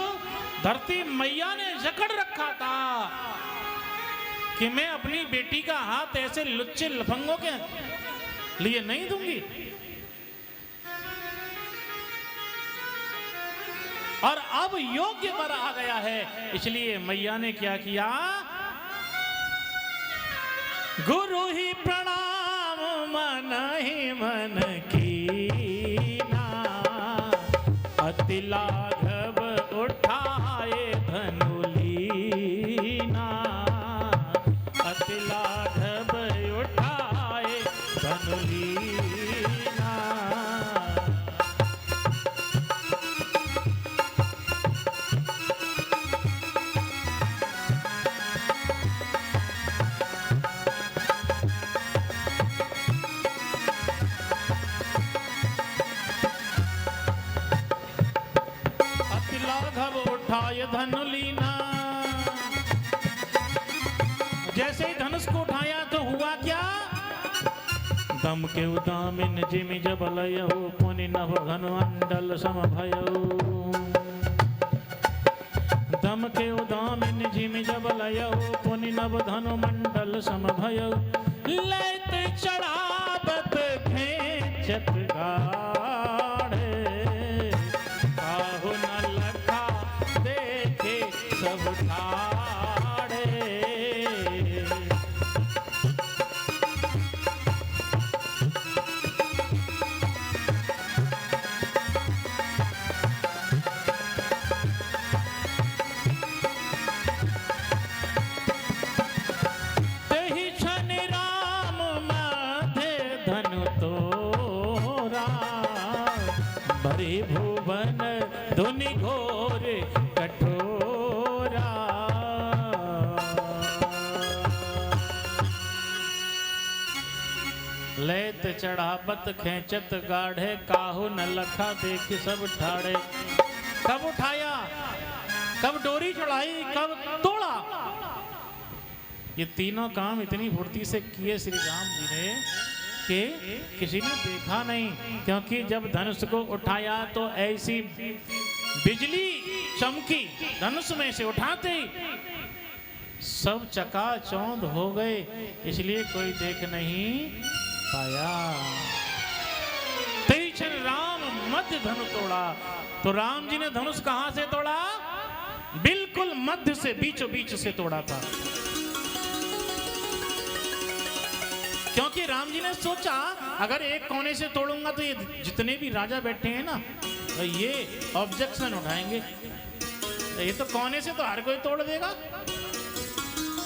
धरती मैया ने जकड़ रखा था कि मैं अपनी बेटी का हाथ ऐसे लुच्चे लफंगों के लिए नहीं दूंगी। और अब योग्य पर आ गया है, इसलिए मैया ने क्या किया? गुरु ही प्रणाम मन ही मन कीना, अति लाघव उठाए धनु लीना, अति लाघव उठाए धनु लीना। धनु लीना। जैसे ही धनुष को उठाया तो हुआ क्या? दम के उदामिन जिमि जब लयहु पुनि नभ घन मंडल सम भयहु। दम के उदामिन जिमि जब लयहु पुनि नभ धनु मंडल सम भयहु। लैत चढ़ावत खेचत गाढ़े काहू न लखा देखे सब ठाढ़े। भुवन धुनि घोर कठोरा। लेत चढ़ावत खेचत गाढ़े काहू न लखा देखी सब ठाड़े। कब उठाया, कब डोरी चढ़ाई, कब तोड़ा। ये तीनों काम इतनी फुर्ती से किए श्री राम जी ने कि किसी ने देखा नहीं। क्योंकि जब धनुष को उठाया तो ऐसी बिजली चमकी धनुष में से उठाते ही सब चकाचौंध हो गए, इसलिए कोई देख नहीं पाया। तीक्ष्ण राम मध्य धनु तोड़ा। तो राम जी ने धनुष कहां से तोड़ा? बिल्कुल मध्य से, बीचों बीच से तोड़ा था। क्योंकि राम जी ने सोचा अगर एक कोने से तोड़ूंगा तो ये जितने भी राजा बैठे हैं ना तो ये ऑब्जेक्शन उठाएंगे। तो ये तो कोने से तो हर कोई तोड़ देगा,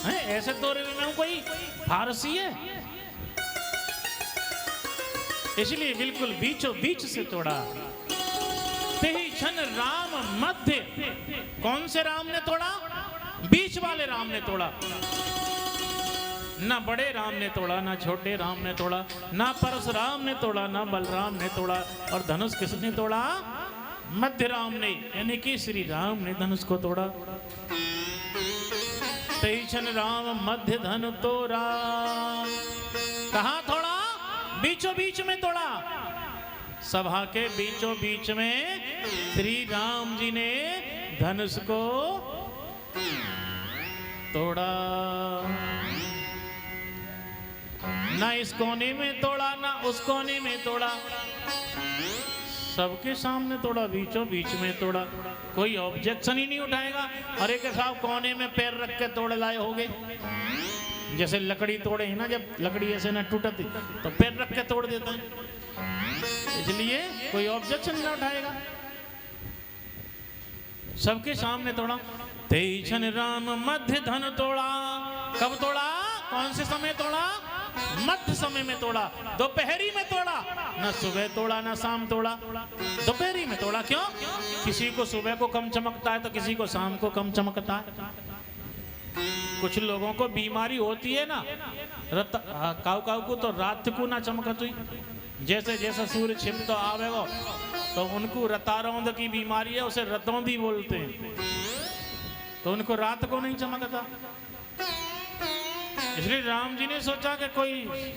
है ऐसे तोड़े में कोई फारसी है, इसलिए बिल्कुल बीचों बीच से तोड़ा। तीक्ष्ण राम मध्य। कौन से राम ने तोड़ा? बीच वाले राम ने तोड़ा। ना बड़े राम ने तोड़ा, ना छोटे राम ने तोड़ा, ना परशुराम ने तोड़ा, ना बलराम ने तोड़ा। और धनुष किसने तोड़ा? मध्य राम ने, यानी कि श्री राम ने धनुष को तोड़ा। तीक्ष्ण राम मध्य धनु तोड़ा। कहां तोड़ा? बीचों बीच में तोड़ा। सभा के बीचों बीच में श्री राम जी ने धनुष को तोड़ा। ना इस कोने में तोड़ा, ना उस कोने में तोड़ा, सबके सामने तोड़ा, बीचों बीच में तोड़ा। कोई ऑब्जेक्शन ही नहीं उठाएगा। अरे के साहब कोने में पैर रख के तोड़ लाए होगे, जैसे लकड़ी तोड़े है ना, जब लकड़ी ऐसे ना टूटती तो पैर रख के तोड़ देते हैं, इसलिए कोई ऑब्जेक्शन नहीं उठाएगा। सबके सामने तोड़ा। तीक्ष्ण राम मध्य धनु तोड़ा। कब तोड़ा? कौन से समय तोड़ा? मध्य समय में तोड़ा। दोपहरी में तोड़ा। ना सुबह तोड़ा ना शाम तोड़ा, दोपहरी में तोड़ा। क्यों? किसी को सुबह को कम चमकता है तो किसी को शाम को कम चमकता है। कुछ लोगों को बीमारी होती है ना, काऊ काऊ को तो रात को ना चमकत हुई, जैसे जैसे सूर्य छिप तो आवेगो तो उनको रतारौंद की बीमारी है, उसे रतौंदी बोलते हैं, तो उनको रात को नहीं चमकता। इसलिए राम जी ने सोचा कि कोई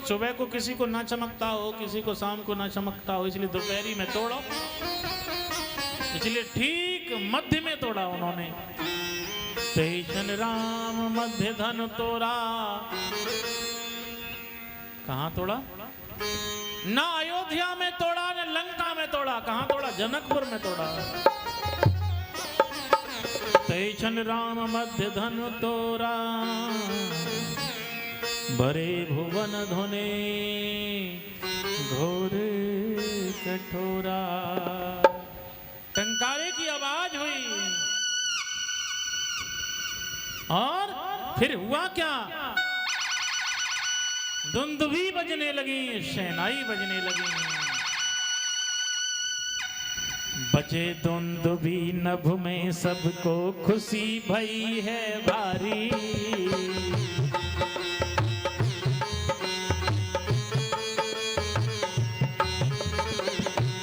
सुबह को किसी को ना चमकता हो, किसी को शाम को ना चमकता हो, इसलिए दोपहरी में तोड़ो। इसलिए ठीक मध्य में तोड़ा उन्होंने। तीक्ष्ण राम मध्य धनु तोड़ा। कहां तोड़ा? ना अयोध्या में तोड़ा, ना लंका में तोड़ा। कहां तोड़ा? जनकपुर में तोड़ा। तीक्ष्ण राम मध्य धनु तोड़ा। बरे भुवन धुने घोर कठोरा। टंकारे की आवाज हुई और फिर हुआ क्या? दुंदुभी बजने लगी, शहनाई बजने लगी। बजे दुंदुभी नभ में सबको खुशी भई है भारी।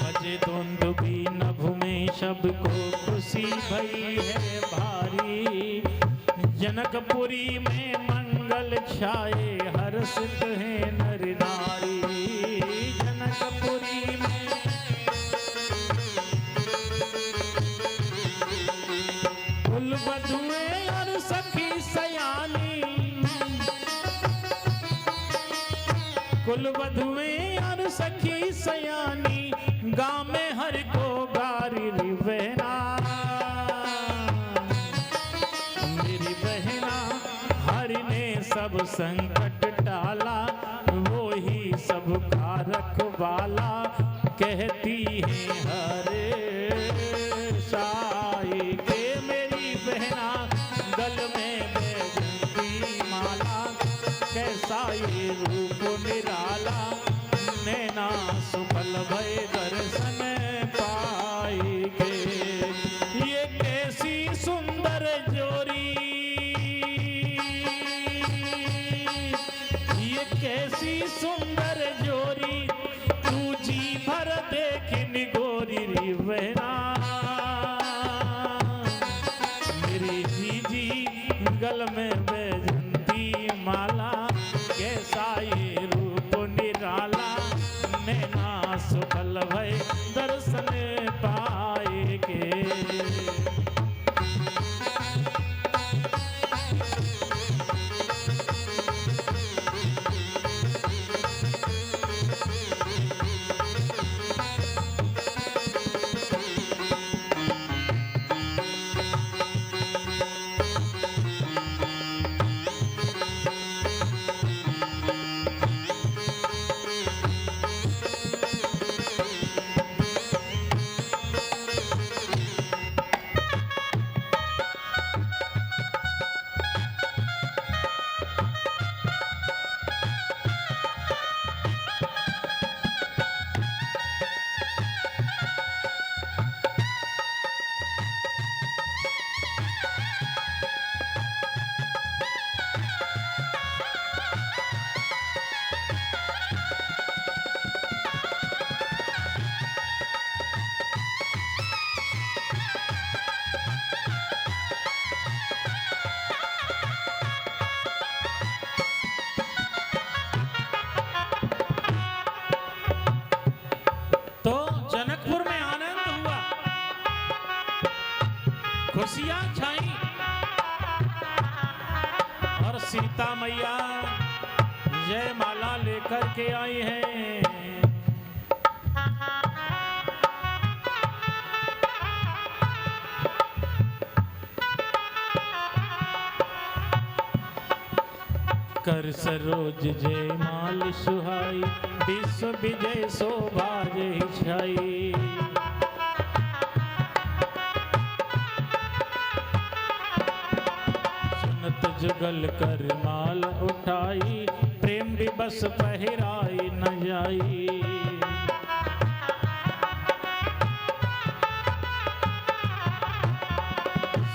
बजे दुंदुभी नभ में सबको खुशी भई है भारी। जनकपुरी में मंगल छाए, हर्षित है नर नारी। जनकपुरी में कुल बधुएं और सखी सयानी, कुल बधुएं और सखी सयानी, गाँव में हर को गारी री बहना। मेरी बहना हरि ने सब संकट टाला, वो ही सबका रखवाला, कहती है हरे साई के। मेरी बहना गल में बैजंती माला, कैसा ये रूप निराला, नैना सुफल भय दर्शन पाई के। ये कैसी सुंदर जोरी, ये कैसी सुंदर जोरी, तू जी भर देख निगोरी री बहना। मेरी जीजी गल में बैजंती माला, कैसा ये रूप निराला, नैना सुफल भय दर्शन पाएगे। तो जनकपुर में आनंद हुआ, खुशियां छाई, और सीता मैया जय माला लेकर के आई हैं। कर सरोज जय माल सुहाई, विश्व विजय शोभा जय छाई। सुनत जुगल कर माल उठाई, प्रेम विवश पहिराई न जाई।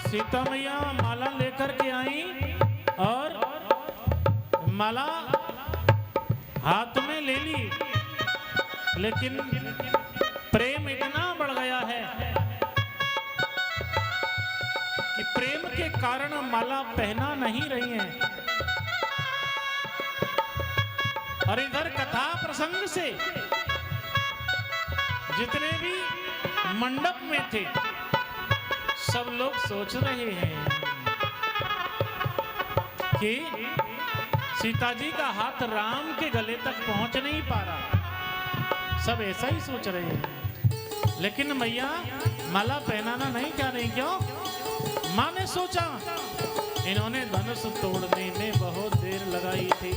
सीता मैया माला लेकर के आई, और माला हाथ में ले ली, लेकिन प्रेम इतना बढ़ गया है कि प्रेम के कारण माला पहना नहीं रही है। और इधर कथा प्रसंग से जितने भी मंडप में थे, सब लोग सोच रहे हैं कि सीता जी का हाथ राम के गले तक पहुंच नहीं पा रहा। सब ऐसा ही सोच रहे हैं, लेकिन मैया माला पहनाना नहीं चाह रही। क्यों? माँ ने सोचा इन्होंने धनुष तोड़ने में बहुत देर लगाई थी,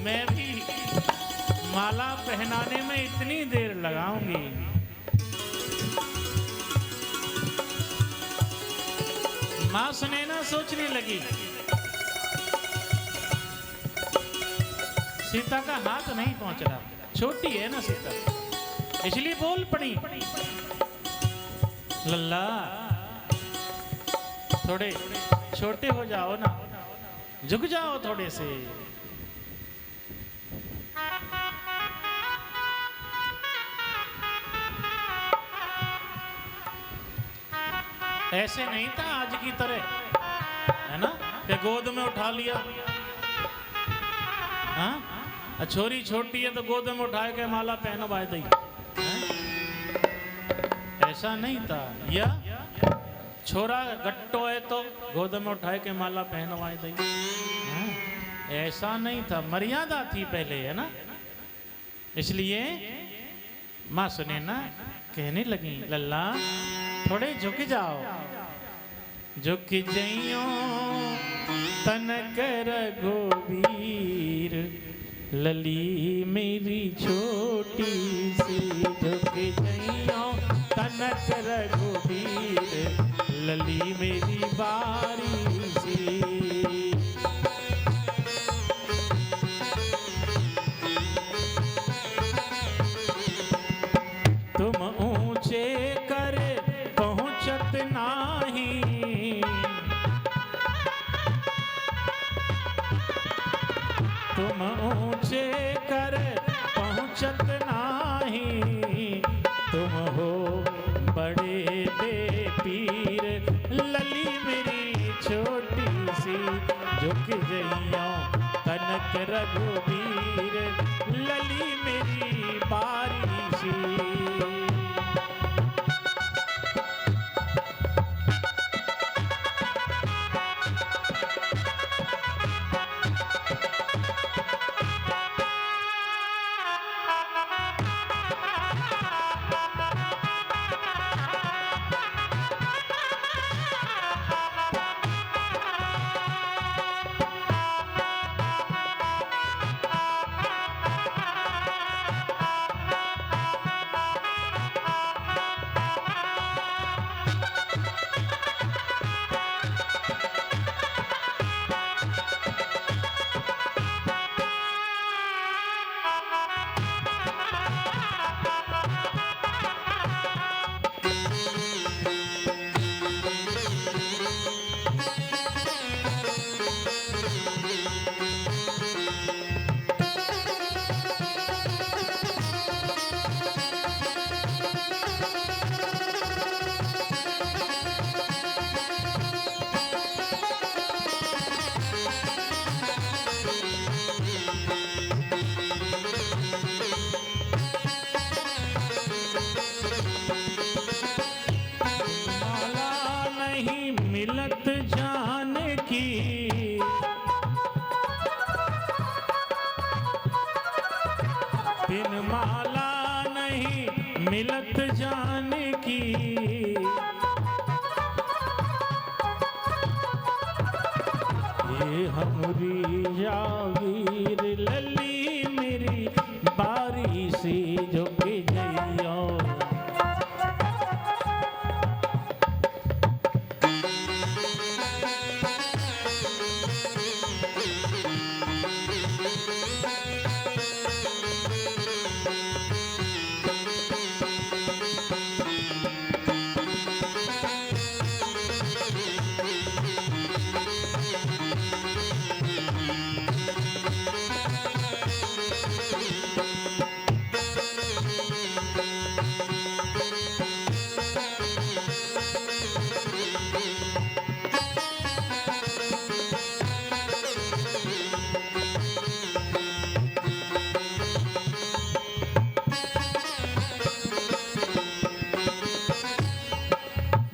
मैं भी माला पहनाने में इतनी देर लगाऊंगी। माँ सुनैना सोचने लगी, सीता का हाथ नहीं पहुंच रहा, छोटी है ना सीता, इसलिए बोल पड़ी, लल्ला थोड़े छोटे हो जाओ ना, झुक जाओ थोड़े से। ऐसे नहीं था आज की तरह, है ना, कि गोद में उठा लिया। हाँ, छोरी छोटी है तो गोद में उठा के माला पहनवाए दी, ऐसा नहीं था। या छोरा गट्टो है तो गोद में उठाए के माला पहनवाए दी, ऐसा नहीं था। मर्यादा थी पहले, है ना। इसलिए माँ सुने ना, कहने लगी लल्ला थोड़े झुक जाओ, झुक जइयो तनक रघुवीर, लली मेरी छोटी सी, झुक जइयो तनक रघुवीर, लली मेरी बारी सी। तुम ऊंचे कर पहुंचत नाही, तुम ऊंचे कर पहुंचत नाही, तुम हो बड़े बेपीर, लली मेरी छोटी सी, झुक जइयो तनक रघुवीर, लली मेरी बारी सी। मिलत जान की, बिन माला नहीं मिलत जान की, ये हमरी जागीर, लली मेरी बारी सी, झुक जइयो।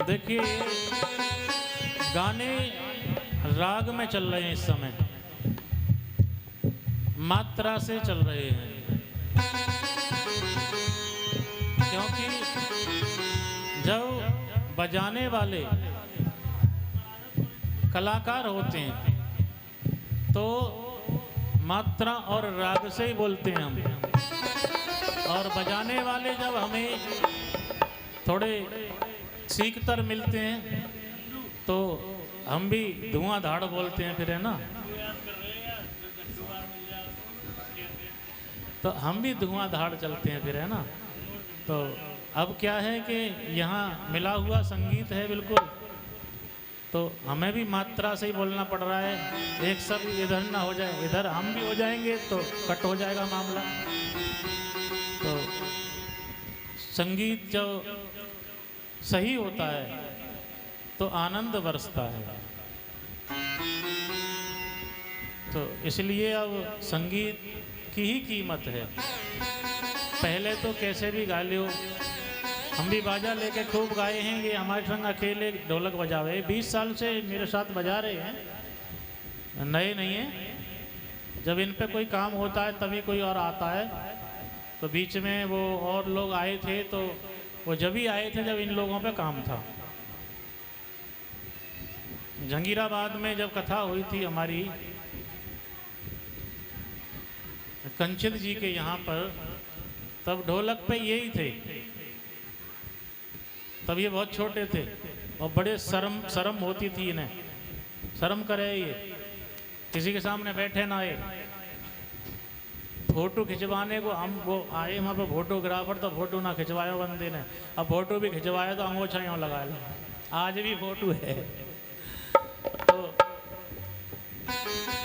देखिए गाने राग में चल रहे हैं, इस समय मात्रा से चल रहे हैं, क्योंकि जब बजाने वाले कलाकार होते हैं तो मात्रा और राग से ही बोलते हैं हम, और बजाने वाले जब हमें थोड़े सीखतर मिलते हैं तो हम भी धुआंधाड़ बोलते हैं फिर, है ना। तो हम भी धुआंधाड़ चलते हैं फिर, है ना। तो अब क्या है कि यहाँ मिला हुआ संगीत है बिल्कुल, तो हमें भी मात्रा से ही बोलना पड़ रहा है। एक सब इधर ना हो जाए, इधर हम भी हो जाएंगे तो कट हो जाएगा मामला। तो संगीत जो सही होता है तो आनंद बरसता है। तो इसलिए अब संगीत की ही कीमत है। पहले तो कैसे भी गा लो, हम भी बाजा लेके खूब गाए हैं। ये हमारे संग अकेले ढोलक बजावे 20 साल से मेरे साथ बजा रहे हैं, नए नहीं है। जब इन पे कोई काम होता है तभी कोई और आता है। तो बीच में वो और लोग आए थे, तो वो जब ही आए थे जब इन लोगों पे काम था। जंगीराबाद में जब कथा हुई थी हमारी कंचित जी के यहाँ पर, तब ढोलक पे यही थे। तब ये बहुत छोटे थे और बड़े शर्म होती थी इन्हें, शर्म करे ये, किसी के सामने बैठे ना आए। फोटो खिंचवाने को हम वो आए वहाँ पर फोटोग्राफर, तो फोटो ना खिंचवाया बंदे ने। अब फोटो भी खिंचवाया तो अंगोछा यूँ लगा लो, आज भी फोटो है। तो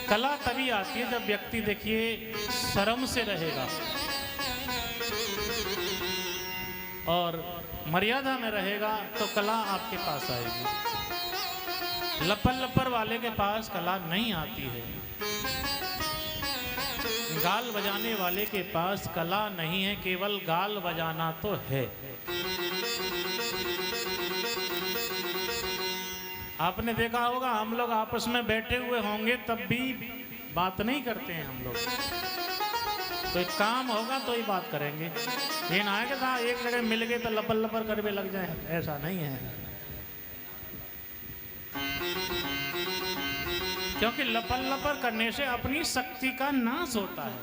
कला तभी आती है जब व्यक्ति देखिए शर्म से रहेगा और मर्यादा में रहेगा, तो कला आपके पास आएगी। लपर लपर वाले के पास कला नहीं आती है। गाल बजाने वाले के पास कला नहीं है, केवल गाल बजाना तो है। आपने देखा होगा हम लोग आपस में बैठे हुए होंगे तब भी बात नहीं करते हैं हम लोग। तो एक काम होगा तो ही बात करेंगे। ये ना है कि साहब एक जगह मिल गए तो लपर लपर करके लग जाए, ऐसा नहीं है। क्योंकि लपर लपर करने से अपनी शक्ति का नाश होता है।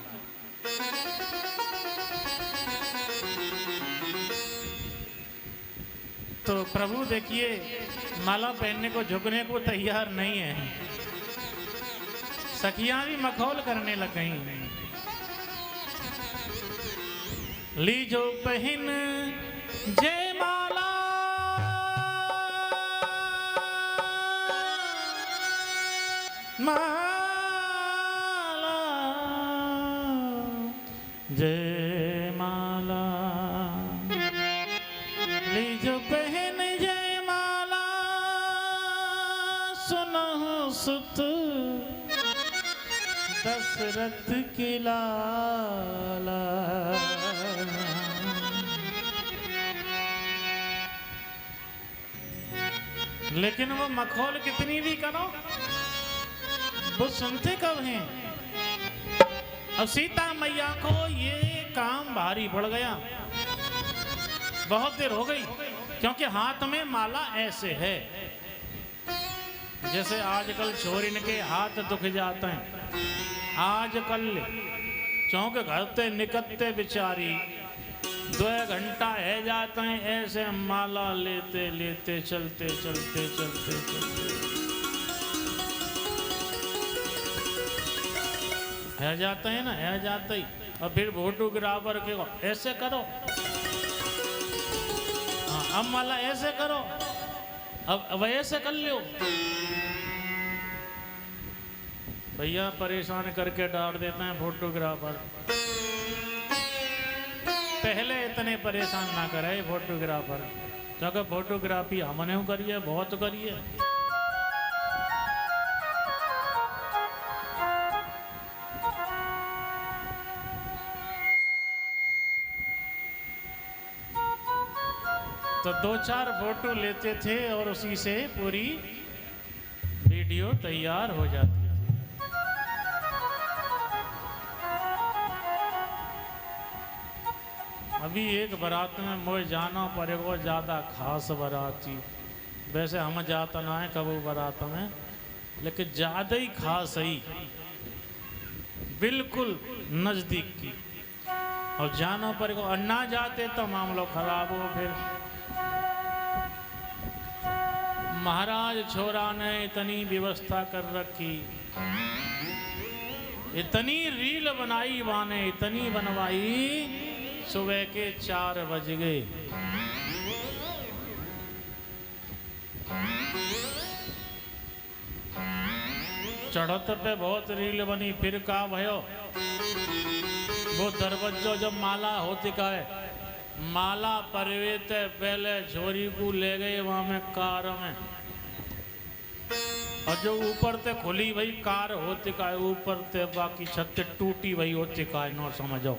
तो प्रभु देखिए माला पहनने को झुकने को तैयार नहीं है। सखियां भी मखौल करने लग गई। लीजो पहन जय माला, माला जय माला, लीजो पहन जय माला, सुनहु सुत दशरथ की लाला। लेकिन वो मखौल कितनी भी करो वो सुनते कब हैं। अब सीता मैया को ये काम भारी पड़ गया, बहुत देर हो गई, क्योंकि हाथ में माला ऐसे है जैसे आजकल छोरिन के हाथ दुख जाते हैं। आजकल चौंक घरते निकलते बिचारी 2 घंटा है जाते हैं ऐसे माला लेते लेते चलते चलते चलते चलते है जाते हैं ना, है जाते ही। और फिर फोटोग्राफर के ऐसे करो, हाँ अब माला ऐसे करो, अब ऐसे कर लो। भैया परेशान करके डाल देते हैं फोटोग्राफर। पहले इतने परेशान ना करे फोटोग्राफर, क्योंकि फोटोग्राफी हमने करिए, बहुत करिए। तो 2-4 फोटो लेते थे और उसी से पूरी वीडियो तैयार हो जाती थी। अभी एक बारात में मुझे जाना पड़ेगा, ज़्यादा खास बाराती। वैसे हम जाता ना है कबू बारात में, लेकिन ज़्यादा ही खास ही, बिल्कुल नज़दीक की। और जाना पड़ेगा, और ना जाते तो मामला खराब हो। फिर महाराज छोरा ने इतनी व्यवस्था कर रखी, इतनी रील बनाई वाने, इतनी बनवाई, सुबह के 4 बज गए। चढ़त पे बहुत रील बनी। फिर का भयो वो दरवाजो जब माला होती का है, माला परवेते पहले छोरी को ले गए वहां में कार में। और जो ऊपर ते खुली भाई कार होती का ऊपर ते बाकी छत ते टूटी भाई होती का नो समझो।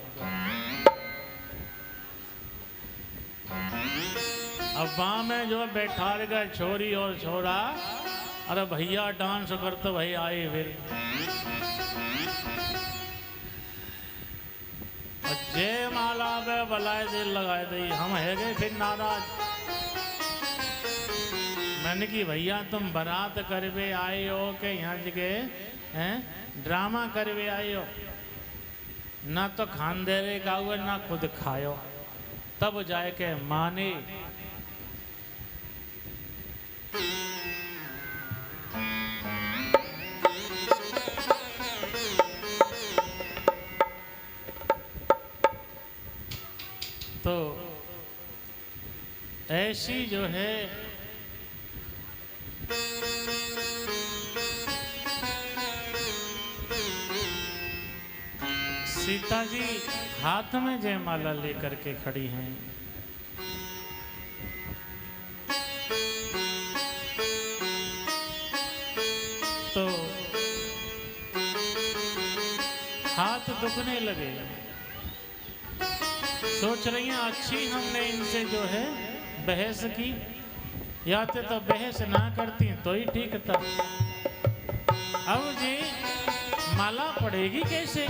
अब वहां में जो बैठा गए छोरी और छोरा, अरे भैया डांस करते भाई आए फिर जय माला पे बलाए दिल लगाए दी हम है गए फिर नाराज। मैंने की भैया तुम बारात करवे आए हो के यहाँ जगह हैं ड्रामा करवे आए हो, ना तो खानदेरे का हुआ ना खुद खायो, तब जाए के माने। तो ऐसी जो है सीता जी हाथ में जयमाला लेकर के खड़ी हैं। तो हाथ दुखने लगे, सोच रही हैं अच्छी हमने इनसे जो है बहस की, या तो बहस ना करती तो ही ठीक था। अब जी माला पड़ेगी कैसे?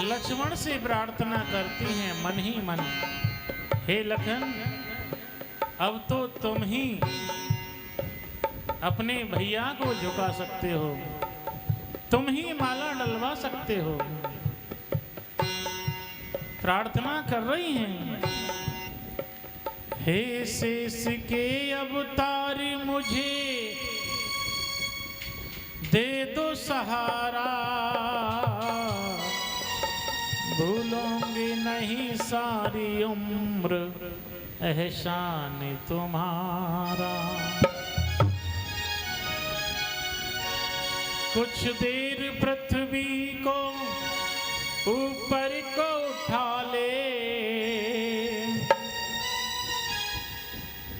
लक्ष्मण से प्रार्थना करती हैं मन ही मन, हे लखन अब तो तुम ही अपने भैया को झुका सकते हो, तुम ही माला डलवा सकते हो। प्रार्थना कर रही हैं, हे शेष के अवतार मुझे दे दो सहारा, भूलूंगी नहीं सारी उम्र एहसान तुम्हारा। कुछ देर पृथ्वी को ऊपर को उठा ले।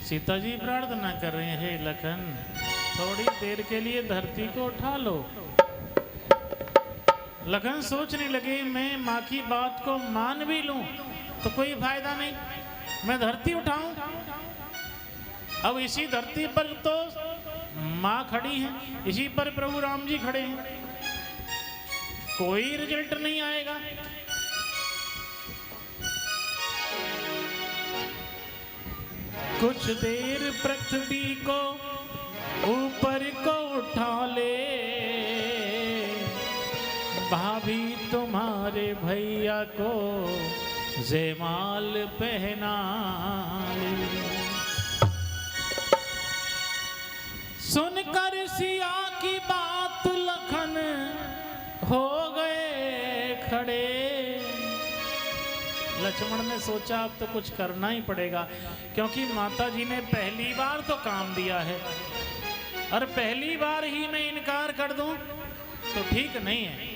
सीता जी प्रार्थना कर रहे हैं, लखन थोड़ी देर के लिए धरती को उठा लो। लखन सोचने लगे मैं माँ की बात को मान भी लूं तो कोई फायदा नहीं, मैं धरती उठाऊं। अब इसी धरती पर तो माँ खड़ी है, इसी पर प्रभु राम जी खड़े हैं, कोई रिजल्ट नहीं आएगा। कुछ देर पृथ्वी को ऊपर को उठा ले, भाभी तुम्हारे भैया को जयमाल पहना ले। सुनकर सिया की बात लखन हो गए खड़े। लक्ष्मण ने सोचा अब तो कुछ करना ही पड़ेगा, क्योंकि माता जी ने पहली बार तो काम दिया है, और पहली बार ही मैं इनकार कर दूं तो ठीक नहीं है।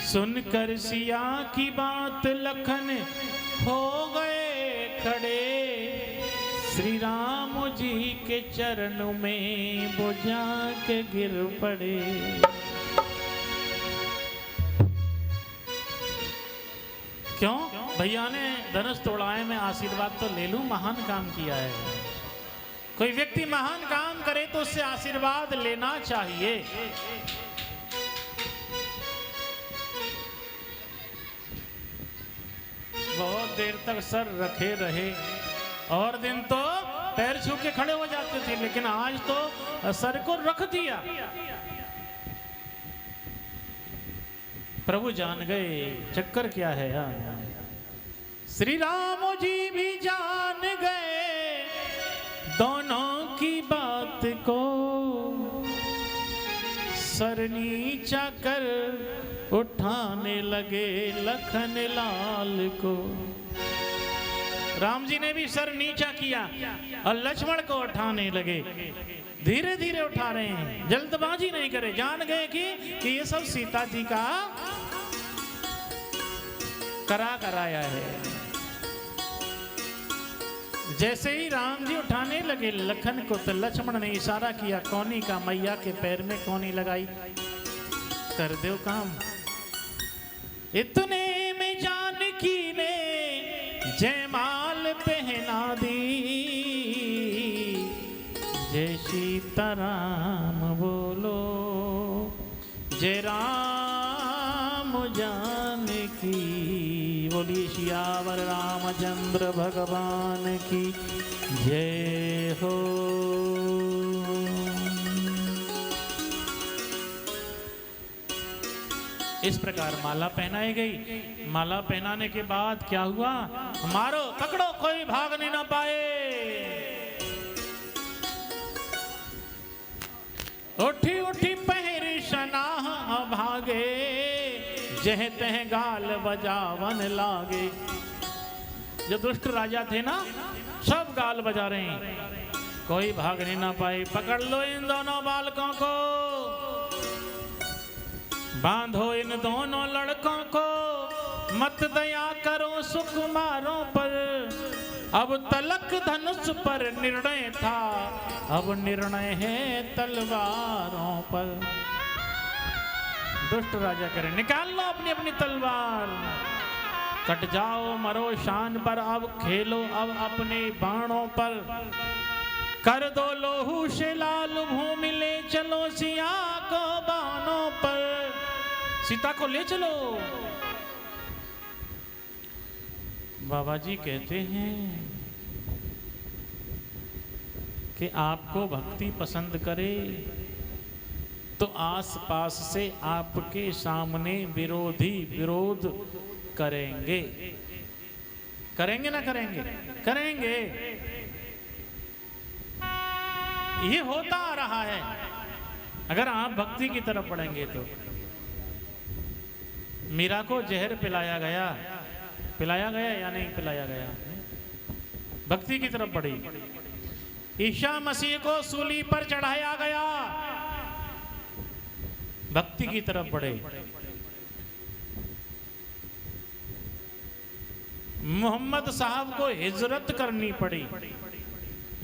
सुनकर सिया की बात लखन हो गए खड़े, श्री राम जी के चरणों में बुझा के गिर पड़े। क्यों? भैया ने धनुष तोड़ा है, मैं आशीर्वाद तो ले लूं, महान काम किया है। कोई व्यक्ति महान काम करे तो उससे आशीर्वाद लेना चाहिए। बहुत देर तक सर रखे रहे, और दिन तो पैर छू के खड़े हो जाते थे, लेकिन आज तो सर को रख दिया। प्रभु जान गए चक्कर क्या है यार। श्री राम जी भी जान गए दोनों की बात को, सर नीचा कर उठाने लगे लखन लाल को। राम जी ने भी सर नीचा किया और लक्ष्मण को उठाने लगे। धीरे धीरे उठा रहे हैं, जल्दबाजी नहीं करे। जान गए कि ये सब सीता जी का कराया है। जैसे ही राम जी उठाने लगे लखन को तो लक्ष्मण ने इशारा किया कौनी का, मैया के पैर में कौनी लगाई, कर दो काम। इतने में जानकी ने जयमाल पहना दी, जय सीताराम बोलो, जय राम जानकी, बोलिए सियावर रामचंद्र भगवान की जय हो। इस प्रकार माला पहनाई गई। माला पहनाने के बाद क्या हुआ, मारो पकड़ो कोई भागने ना पाए। उठी उठी पहरी शनाह भागे, जह तह गाल बजावन लागे। जो दुष्ट राजा थे ना सब गाल बजा रहे हैं, कोई भागने ना पाए। पकड़ लो इन दोनों बालकों को, बांधो इन दोनों लड़कों को, मत दया करो सुकुमारों पर। अब तलक धनुष पर निर्णय था, अब निर्णय है तलवारों पर। दुष्ट राजा करे निकाल लो अपनी अपनी तलवार, कट जाओ मरो शान पर, अब खेलो अब अपने बाणों पर। कर दो लोहू से लाल भूमि, ले चलो सिया को बाणों पर, सीता को ले चलो। बाबा जी कहते हैं कि आपको भक्ति पसंद करे तो आसपास से आपके सामने विरोधी विरोध करेंगे। करेंगे ना करेंगे? करेंगे। ये होता आ रहा है अगर आप भक्ति की तरफ बढ़ेंगे तो। मीरा को जहर पिलाया गया या नहीं पिलाया गया? भक्ति की तरफ बढ़ी। ईसा मसीह को सूली पर चढ़ाया गया, भक्ति की तरफ बढ़े। मोहम्मद साहब को हिजरत करनी पड़ी,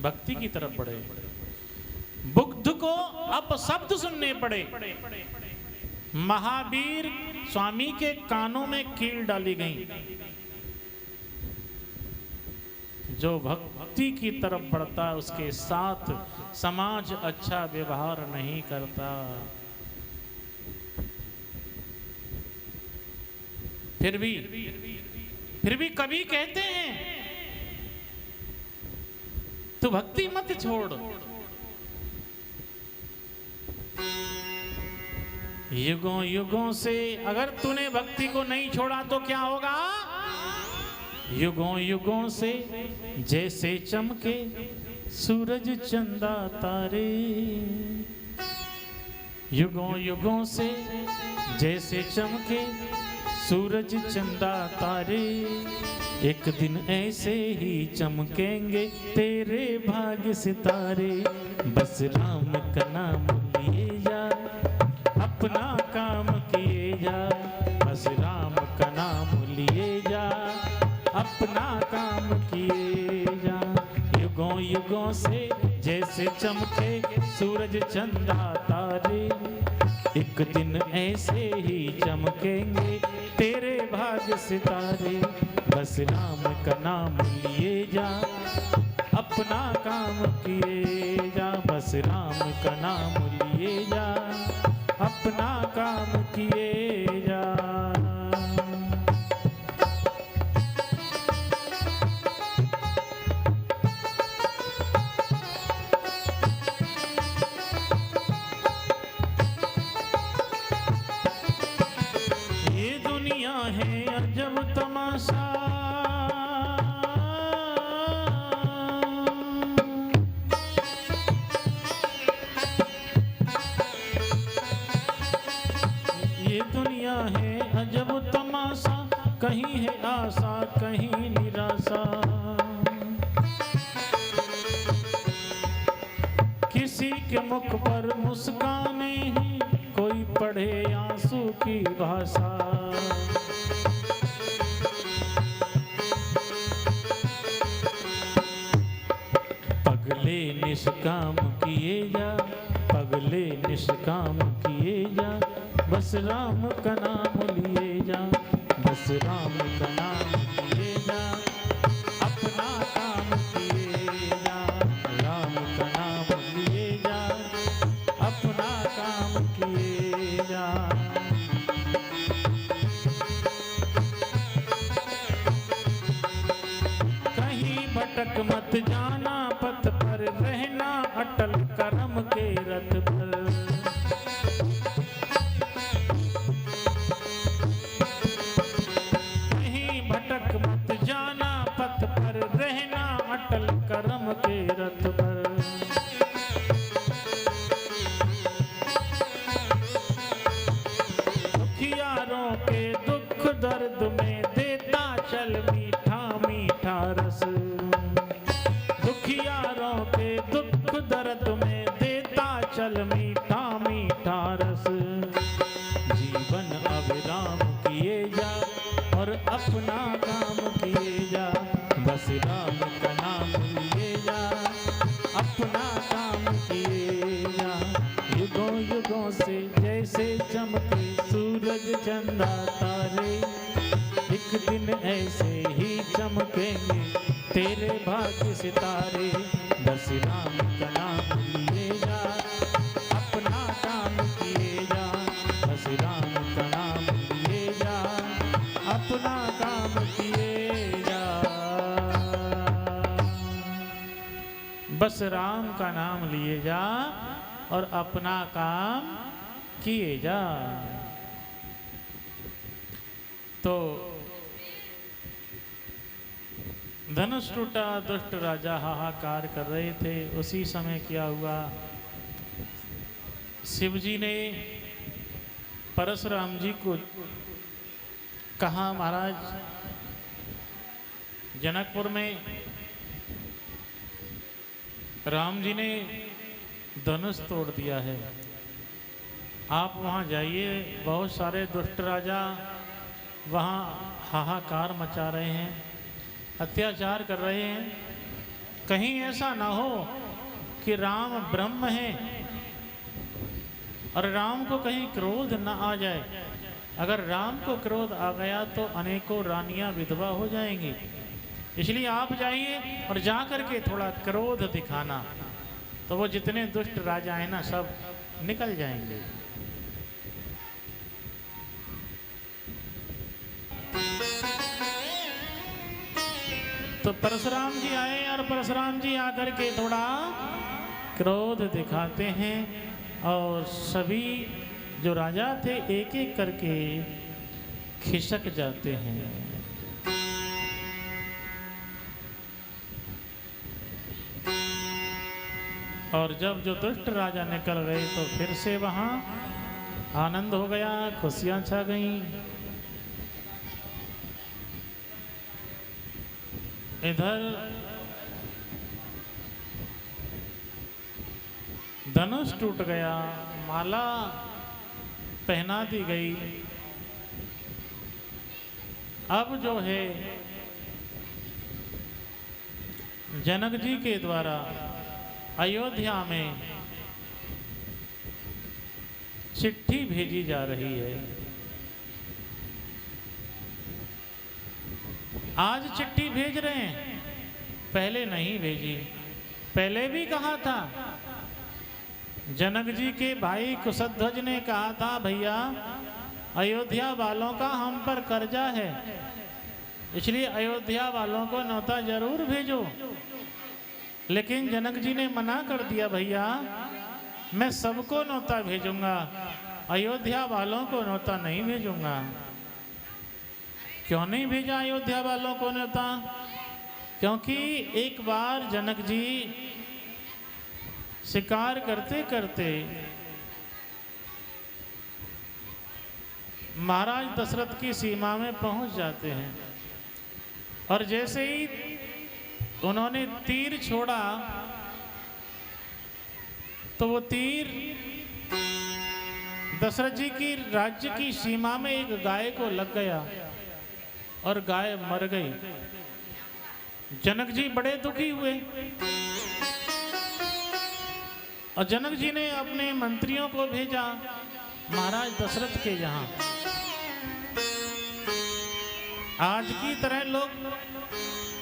भक्ति की तरफ बढ़े। बुद्ध को अपशब्द सुनने पड़े, महावीर स्वामी के कानों में कील डाली गई। जो भक्ति की तरफ बढ़ता है उसके साथ समाज अच्छा व्यवहार नहीं करता। फिर भी कवि कहते हैं तू भक्ति मत छोड़। युगों युगों से अगर तूने भक्ति को नहीं छोड़ा तो क्या होगा? युगों युगों से जैसे चमके सूरज चंदा तारे, युगों युगों से जैसे चमके सूरज चंदा तारे, एक दिन ऐसे ही चमकेंगे तेरे भाग्य सितारे। बस राम का नाम लिए जा, अपना काम किए जा, बस राम का नाम लिए जा, अपना काम किए जा। युगों युगों से जैसे चमके सूरज चंदा तारे, एक दिन ऐसे ही चमकेंगे तेरे भाग्य सितारे। बस राम का नाम लिए जा, अपना काम किए जा, बस राम का नाम लिए जा, अपना काम किए जा। ये दुनिया है अजब तमाशा, ये दुनिया है अजब तमाशा, कहीं है आशा कहीं निराशा। किसी के मुख पर मुस्काने ही कोई पढ़े आंसू की भाषा। पगले निष्काम किए जा, पगले निष्काम किए जा, बस राम का नाम लिए जा, बस राम का नाम लिए जा, अपना काम किए जा, राम का नाम लिए जा, अपना काम किए जा। कहीं भटक मत जाना, पथ पर रहना अटल कर्म के रथ पर। कहीं भटक मत जाना, पथ पर रहना अटल कर्म के रथ पर। दुखियारों के दुख दर्द में देता चल मीठा मीठा रस। दुखियारों के दुख दर्द में देता चल मीठा मीठा रस। जीवन अविराम किए जा और अपना काम किए जा, बस राम का नाम लिए जा, अपना काम किए जा। युगों युगों से जैसे चमके सूरज चंदा तारे, एक दिन ऐसे ही चमकेंगे तेरे भाग्य सितारे। बस राम का नाम लिए जा, अपना काम किए जा, बस राम का नाम लिए जा, अपना काम किए जा। बस राम का नाम लिए जा और अपना काम किए जा। तो धनुष टूटा, दुष्ट राजा हाहाकार कर रहे थे। उसी समय क्या हुआ, शिव जी ने परशुराम जी को कहा, महाराज जनकपुर में राम जी ने धनुष तोड़ दिया है, आप वहाँ जाइए। बहुत सारे दुष्ट राजा वहाँ हाहाकार मचा रहे हैं, अत्याचार कर रहे हैं। कहीं ऐसा ना हो कि राम ब्रह्म है और राम को कहीं क्रोध न आ जाए। अगर राम को क्रोध आ गया तो अनेकों रानियां विधवा हो जाएंगी। इसलिए आप जाइए और जा कर के थोड़ा क्रोध दिखाना, तो वो जितने दुष्ट राजा हैं ना सब निकल जाएंगे। तो परशुराम जी आए और परशुराम जी आकर के थोड़ा क्रोध दिखाते हैं और सभी जो राजा थे एक एक करके खिसक जाते हैं। और जब जो दुष्ट राजा निकल गए तो फिर से वहां आनंद हो गया, खुशियां छा गईं। इधर धनुष टूट गया, माला पहना दी गई। अब जो है जनक जी के द्वारा अयोध्या में चिट्ठी भेजी जा रही है। आज चिट्ठी भेज रहे हैं, पहले नहीं भेजी। पहले भी कहा था, जनक जी के भाई कुशध्वज ने कहा था, भैया अयोध्या वालों का हम पर कर्जा है, इसलिए अयोध्या वालों को न्योता जरूर भेजो। लेकिन जनक जी ने मना कर दिया, भैया मैं सबको न्योता भेजूंगा, अयोध्या वालों को न्योता नहीं भेजूंगा। क्यों नहीं भेजा अयोध्या वालों को न्योता? क्योंकि एक बार जनक जी शिकार करते करते महाराज दशरथ की सीमा में पहुंच जाते हैं और जैसे ही उन्होंने तीर छोड़ा तो वो तीर दशरथ जी की राज्य की सीमा में एक गाय को लग गया और गाय मर गई। जनक जी बड़े दुखी हुए। और जनक जी ने अपने मंत्रियों को भेजा महाराज दशरथ के यहाँ। आज की तरह लोग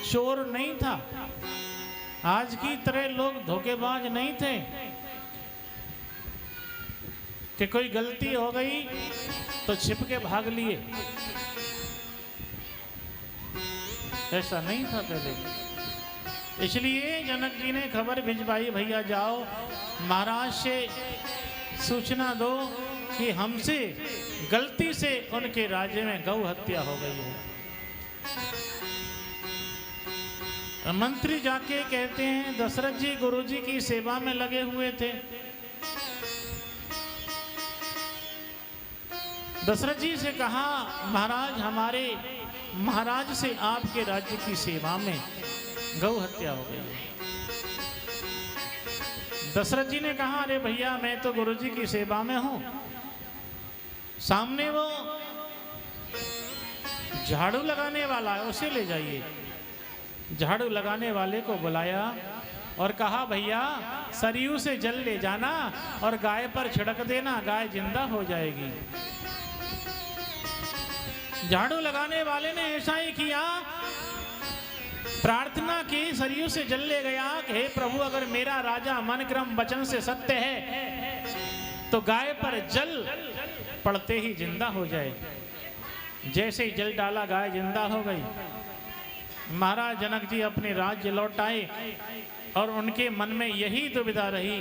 चोर नहीं था, आज की तरह लोग धोखेबाज नहीं थे कि कोई गलती हो गई तो छिप के भाग लिए। ऐसा नहीं था पहले। इसलिए जनक जी ने खबर भिजवाई, भैया जाओ महाराज से सूचना दो कि हमसे गलती से उनके राज्य में गौ हत्या हो गई है। मंत्री जाके कहते हैं दशरथ जी गुरु जी की सेवा में लगे हुए थे। दशरथ जी से कहा महाराज हमारे महाराज से आपके राज्य की सेवा में गौ हत्या हो गई है। दशरथ जी ने कहा अरे भैया मैं तो गुरु जी की सेवा में हूं। सामने वो झाड़ू लगाने वाला है, उसे ले जाइए। झाड़ू लगाने वाले को बुलाया और कहा भैया सरयू से जल ले जाना और गाय पर छिड़क देना, गाय जिंदा हो जाएगी। झाड़ू लगाने वाले ने ऐसा ही किया, प्रार्थना की, सरयू से जल ले गया कि हे प्रभु अगर मेरा राजा मन क्रम वचन से सत्य है तो गाय पर जल पड़ते ही जिंदा हो जाए। जैसे ही जल डाला गाय जिंदा हो गई। महाराज जनक जी अपने राज्य लौट आए और उनके मन में यही दुविधा रही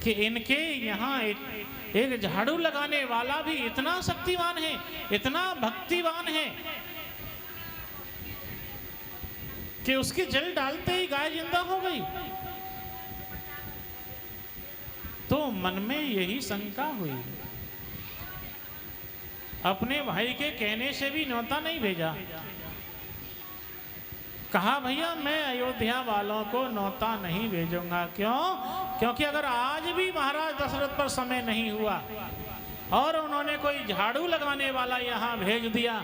कि इनके यहाँ एक झाड़ू लगाने वाला भी इतना शक्तिवान है, इतना भक्तिवान है कि उसके जल डालते ही गाय जिंदा हो गई। तो मन में यही शंका हुई। अपने भाई के कहने से भी न्योता नहीं भेजा। कहा भैया मैं अयोध्या वालों को न्योता नहीं भेजूंगा। क्यों? क्योंकि अगर आज भी महाराज दशरथ पर समय नहीं हुआ और उन्होंने कोई झाड़ू लगाने वाला यहाँ भेज दिया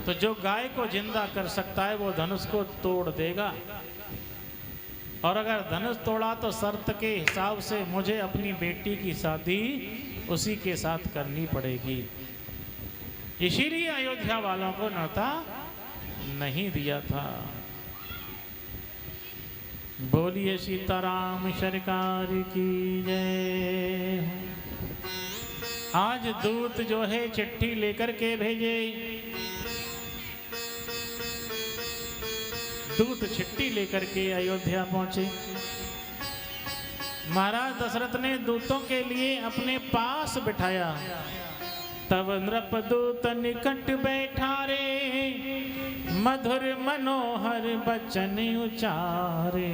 तो जो गाय को जिंदा कर सकता है वो धनुष को तोड़ देगा। और अगर धनुष तोड़ा तो शर्त के हिसाब से मुझे अपनी बेटी की शादी उसी के साथ करनी पड़ेगी। इसीलिए अयोध्या वालों को न्योता नहीं दिया था। बोलिए सीताराम सरकार की जय। आज दूत जो है चिट्ठी लेकर के भेजे। दूत चिट्ठी लेकर के अयोध्या पहुंचे। महाराज दशरथ ने दूतों के लिए अपने पास बिठाया। तब नृपदूत निकट बैठा रे, मधुर मनोहर बचन उचारे।